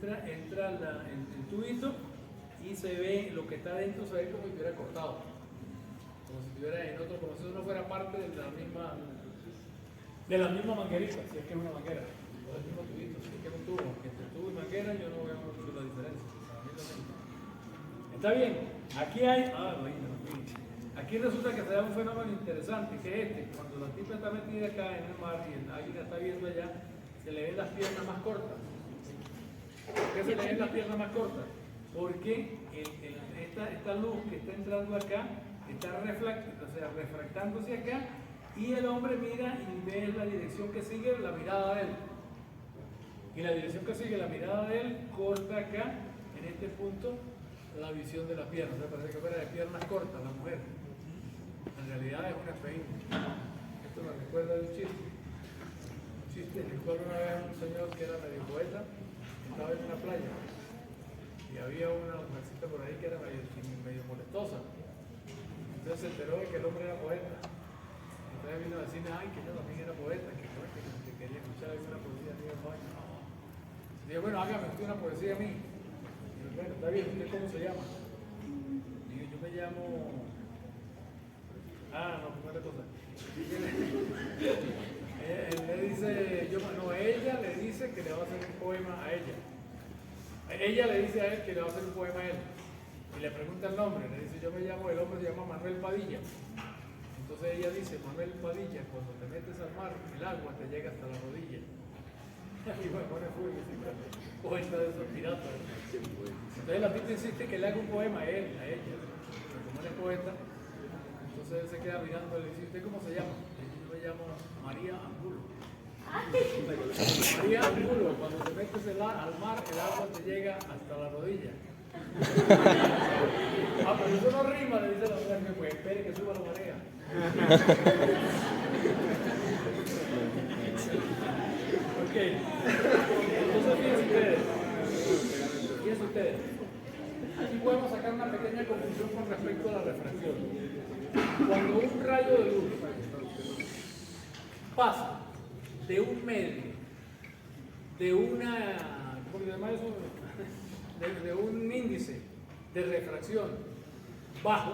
Entra el tubito y se ve lo que está dentro, se ve como si estuviera cortado, como si estuviera en otro, como si eso no fuera parte de la misma manguerita, si es que es una manguera, o del mismo tubito, si es que es un tubo, que entre tubo y manguera yo no veo mucho la diferencia. Está bien, aquí hay, aquí resulta que se da un fenómeno interesante, que es este, cuando la tipa está metida acá en el mar y el águila está viendo allá, se le ven las piernas más cortas. ¿Por qué se le ven las piernas más cortas? Porque esta luz que está entrando acá está refractando hacia acá y el hombre mira y ve la dirección que sigue la mirada de él. Y la dirección que sigue la mirada de él corta acá, en este punto, la visión de las piernas. Me parece que fuera de piernas cortas la mujer. En realidad es un espejo. Esto me recuerda de un chiste. Recuerdo una vez a un señor que era medio poeta, estaba en una playa y había una mujercita por ahí que era medio molestosa. Entonces se enteró de que el hombre era poeta. Entonces vino a decirme, ay, que yo también era poeta, que quería escuchar alguna poesía mía. Y dije, bueno, hágame usted una poesía a mí. Y yo, bueno, está bien, ¿usted cómo se llama? Y yo me llamo... primera cosa. Él le dice, ella le dice que le va a hacer un poema a ella. Ella le dice a él que le va a hacer un poema a él. Y le pregunta el nombre, le dice, el hombre se llama Manuel Padilla. Entonces ella dice, Manuel Padilla, cuando te metes al mar, el agua te llega hasta la rodilla. Y me pone furia, poeta de esos piratas. Entonces la tipa insiste que le haga un poema a él, a ella. Pero como él es poeta, entonces él se queda mirando y le dice, ¿usted cómo se llama? Yo me llamo María Angulo. María Angulo, cuando te metes al mar, el agua te llega hasta la rodilla. Pero eso no rima, le dice la mujer, pues espere que suba la marea. Ok, entonces fíjense ustedes, aquí podemos sacar una pequeña conclusión con respecto a la refracción. Cuando un rayo de luz pasa de un medio, de ¿cómo se llama eso? De un índice de refracción bajo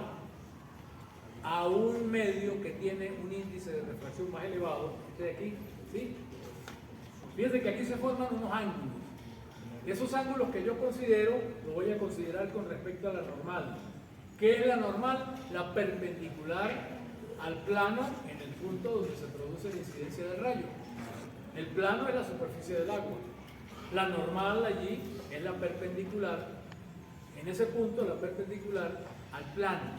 a un medio que tiene un índice de refracción más elevado, este de aquí, ¿sí? Fíjense que aquí se forman unos ángulos. Esos ángulos que yo considero, lo voy a considerar con respecto a la normal. ¿Qué es la normal? La perpendicular al plano en el punto donde se produce la incidencia del rayo. El plano es la superficie del agua. La normal allí es la perpendicular, en ese punto la perpendicular al plano,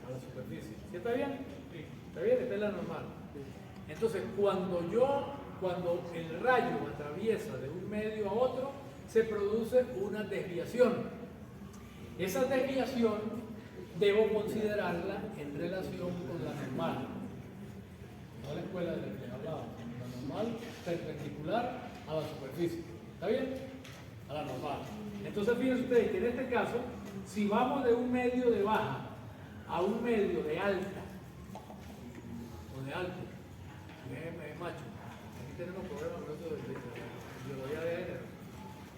a la superficie. ¿Sí está bien? Sí. ¿Está bien? Esta es la normal. Entonces, cuando el rayo atraviesa de un medio a otro, se produce una desviación. Esa desviación debo considerarla en relación con la normal. No la escuela de la que hablaba. La normal perpendicular a la superficie. ¿Está bien? A la normal. Entonces fíjense ustedes que en este caso, si vamos de un medio de baja a un medio de alta, o de alto, macho, tenemos problemas con eso de biología de género.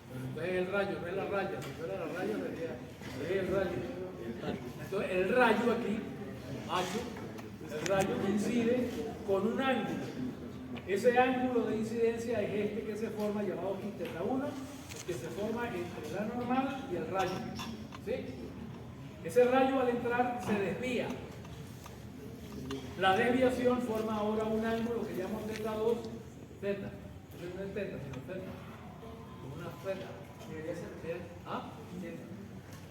Pero entonces el rayo, no es la raya. Si fuera la raya, sería el rayo. Entonces el rayo aquí, H, el rayo incide con un ángulo. Ese ángulo de incidencia es este que se forma, llamado aquí θ1, que se forma entre la normal y el rayo. ¿Sí? Ese rayo al entrar se desvía. La desviación forma ahora un ángulo que llamamos θ2, θ. No es θ, sino θ. Como una θ. Debería ser θ. ¿Ah?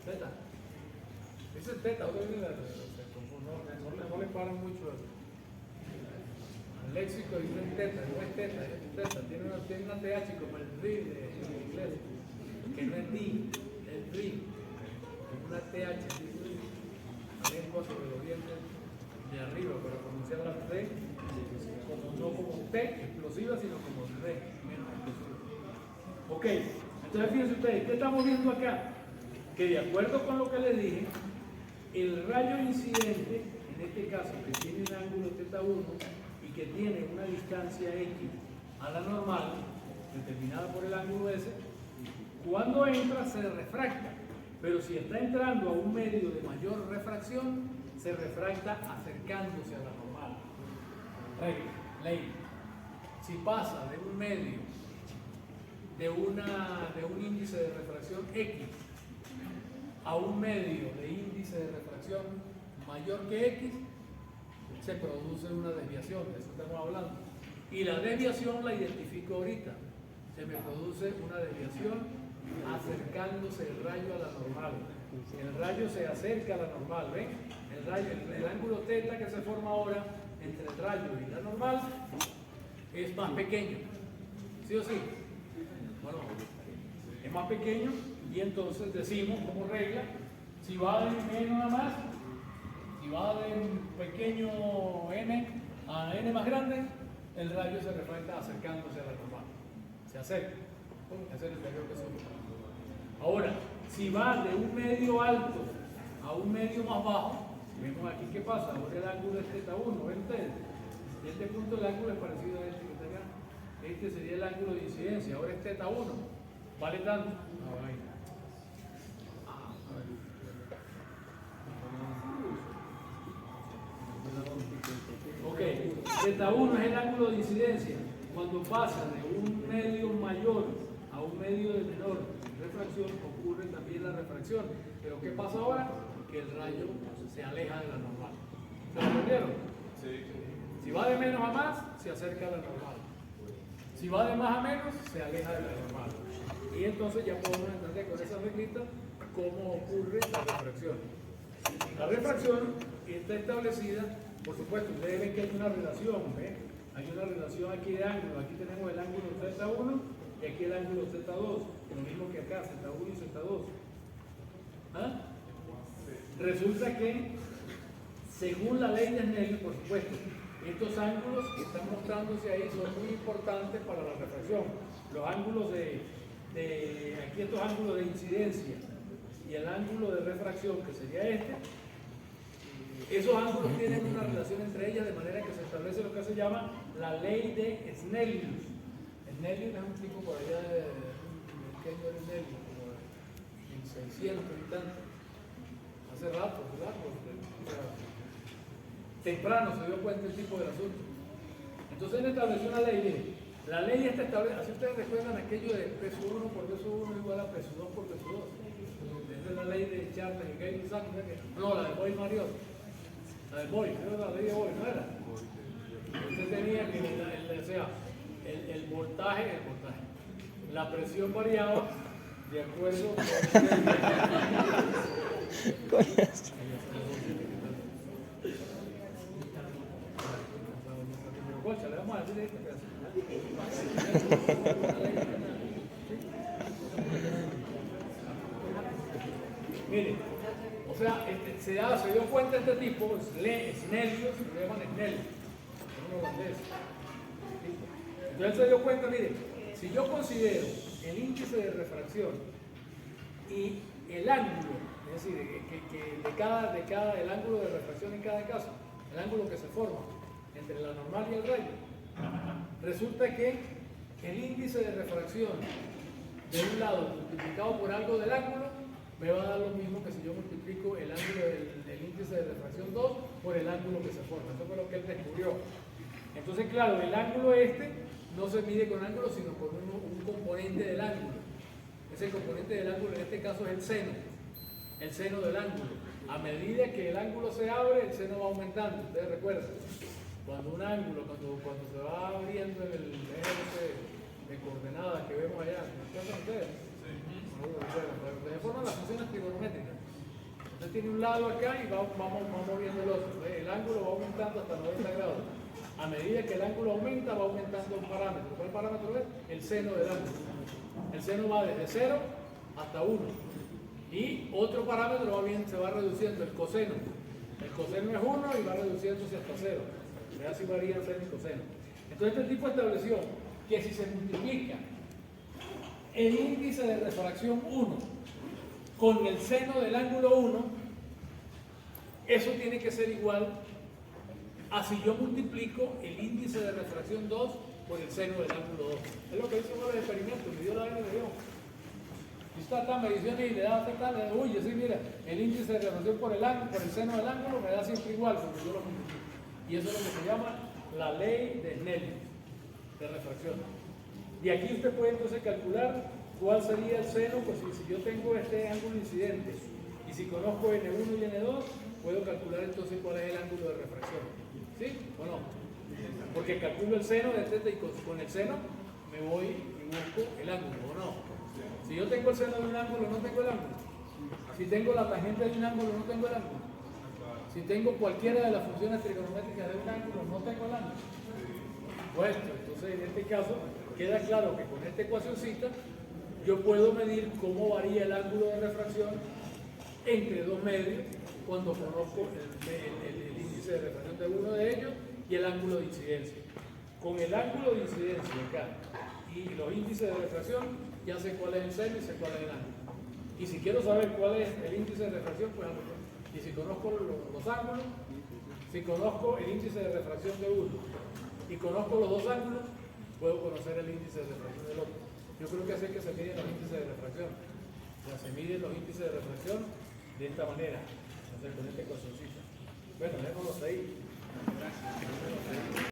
θ. Ese es θ, otra vez no le paran mucho al léxico, dicen θ, no es θ, es θ. Tiene una TH como el RI en inglés, que no es D, es RI. Es una TH, la lengua sobre los dientes de arriba para pronunciar la T, no como T explosiva, sino como R menos explosiva. Ok, entonces fíjense ustedes, ¿qué estamos viendo acá? Que de acuerdo con lo que les dije, el rayo incidente, en este caso que tiene un ángulo θ1 y que tiene una distancia x a la normal, determinada por el ángulo S, cuando entra se refracta, pero si está entrando a un medio de mayor refracción, se refracta acercándose a la normal. Regla, ley. Si pasa de un medio de un índice de refracción X a un medio de índice de refracción mayor que X, se produce una desviación, de eso estamos hablando. Y la desviación la identifico ahorita. Se me produce una desviación acercándose el rayo a la normal. El rayo se acerca a la normal, ¿ven? El ángulo θ que se forma ahora entre el rayo y la normal es más pequeño. ¿Sí o sí? Bueno, es más pequeño y entonces decimos como regla, si va de menos a más, si va de un pequeño n a n más grande, el rayo se refracta acercándose a la normal. Se acerca. Ese es el rayo que sube. Ahora, si va de un medio alto a un medio más bajo, vemos aquí qué pasa. Ahora el ángulo es θ1, ¿ven ustedes? De este punto el ángulo es parecido a este que está acá. Este sería el ángulo de incidencia, ahora es θ1. ¿Vale tanto? Ok, θ1 es el ángulo de incidencia. Cuando pasa de un medio mayor a un medio de menor refracción, ocurre también la refracción. Pero ¿qué pasa ahora? Que el rayo se aleja de la normal. ¿Se lo entendieron? Sí. Si va de menos a más, se acerca a la normal. Si va de más a menos, se aleja de la normal. Y entonces ya podemos entender con esa reglita cómo ocurre la refracción. La refracción está establecida, por supuesto, ustedes ven que hay una relación, ¿ven? Hay una relación aquí de ángulo. Aquí tenemos el ángulo θ1 y aquí el ángulo θ2, lo mismo que acá, z1 y z2. ¿Ah? Resulta que, según la ley de Snell, por supuesto, estos ángulos que están mostrándose ahí son muy importantes para la refracción. Los ángulos aquí estos ángulos de incidencia y el ángulo de refracción, que sería este, esos ángulos tienen una relación entre ellas de manera que se establece lo que se llama la ley de Snellius. Snellius es un tipo por allá de ¿qué año era Snellius? Como en 600 y tanto. Hace rato, ¿verdad? Temprano se dio cuenta el tipo del asunto. Entonces él estableció una ley. Miren, la ley esta establece, así ustedes recuerdan aquello de P1 por P1 igual a P2 por P2. Esa es la ley de Charles y Gay Lussac, no, la de Boy Mariot. La de Boy, era la ley de Boy, ¿no era? Usted tenía que, el voltaje, la presión variaba de acuerdo con Concha, le vamos a decir esto. Mire, o sea, se dio cuenta este tipo, Snellius, lo llaman Snell, es un holandés. Entonces se dio cuenta, mire, si yo considero el índice de refracción y el ángulo, es decir, el ángulo de refracción en cada caso, el ángulo que se forma entre la normal y el rayo, Resulta que el índice de refracción de un lado multiplicado por algo del ángulo me va a dar lo mismo que si yo multiplico el ángulo del índice de refracción 2 por el ángulo que se forma. Eso fue lo que él descubrió. Entonces, claro, el ángulo este no se mide con ángulo, sino con un componente del ángulo. Ese componente del ángulo en este caso es el seno del ángulo. A medida que el ángulo se abre, el seno va aumentando. Ustedes recuerdan, cuando un ángulo, cuando se va abriendo en el eje de coordenadas que vemos allá, ¿me acuerdan ustedes? Se forman las funciones trigonométricas. Usted tiene un lado acá y va moviendo el otro. El ángulo va aumentando hasta 90 grados. A medida que el ángulo aumenta, va aumentando un parámetro. ¿Cuál parámetro es? El seno del ángulo. El seno va desde 0 hasta 1. Y otro parámetro se va reduciendo, el coseno. El coseno es 1 y va reduciéndose hasta 0. Así varía el seno y coseno. Entonces este tipo estableció que si se multiplica el índice de refracción 1 con el seno del ángulo 1, eso tiene que ser igual a si yo multiplico el índice de refracción 2 por el seno del ángulo 2. Es lo que hizo con los experimentos, me dio la vaina de Dios. Y está mediciones y le da tal, uy, sí, mira, el índice de refracción por el seno del ángulo me da siempre igual porque yo lo multiplico. Y eso es lo que se llama la ley de Snell de refracción. Y aquí usted puede entonces calcular cuál sería el seno, pues si yo tengo este ángulo incidente y si conozco N1 y N2, puedo calcular entonces cuál es el ángulo de refracción. ¿Sí o no? Porque calculo el seno de θ y con el seno me voy y busco el ángulo, ¿o no? Si yo tengo el seno de un ángulo, no tengo el ángulo. Si tengo la tangente de un ángulo, no tengo el ángulo. Si tengo cualquiera de las funciones trigonométricas de un ángulo, no tengo el ángulo. Pues, entonces en este caso queda claro que con esta ecuacióncita yo puedo medir cómo varía el ángulo de refracción entre dos medios cuando conozco el índice de refracción de uno de ellos y el ángulo de incidencia. Con el ángulo de incidencia acá y los índices de refracción ya sé cuál es el seno y sé cuál es el ángulo. Y si quiero saber cuál es el índice de refracción, pues y si conozco los ángulos, si conozco el índice de refracción de uno y conozco los dos ángulos, puedo conocer el índice de refracción del otro. Yo creo que así es que se miden los índices de refracción. O sea, se miden los índices de refracción de esta manera, o sea, con esta ecuacióncita. Bueno, dejémoslos ahí. Gracias.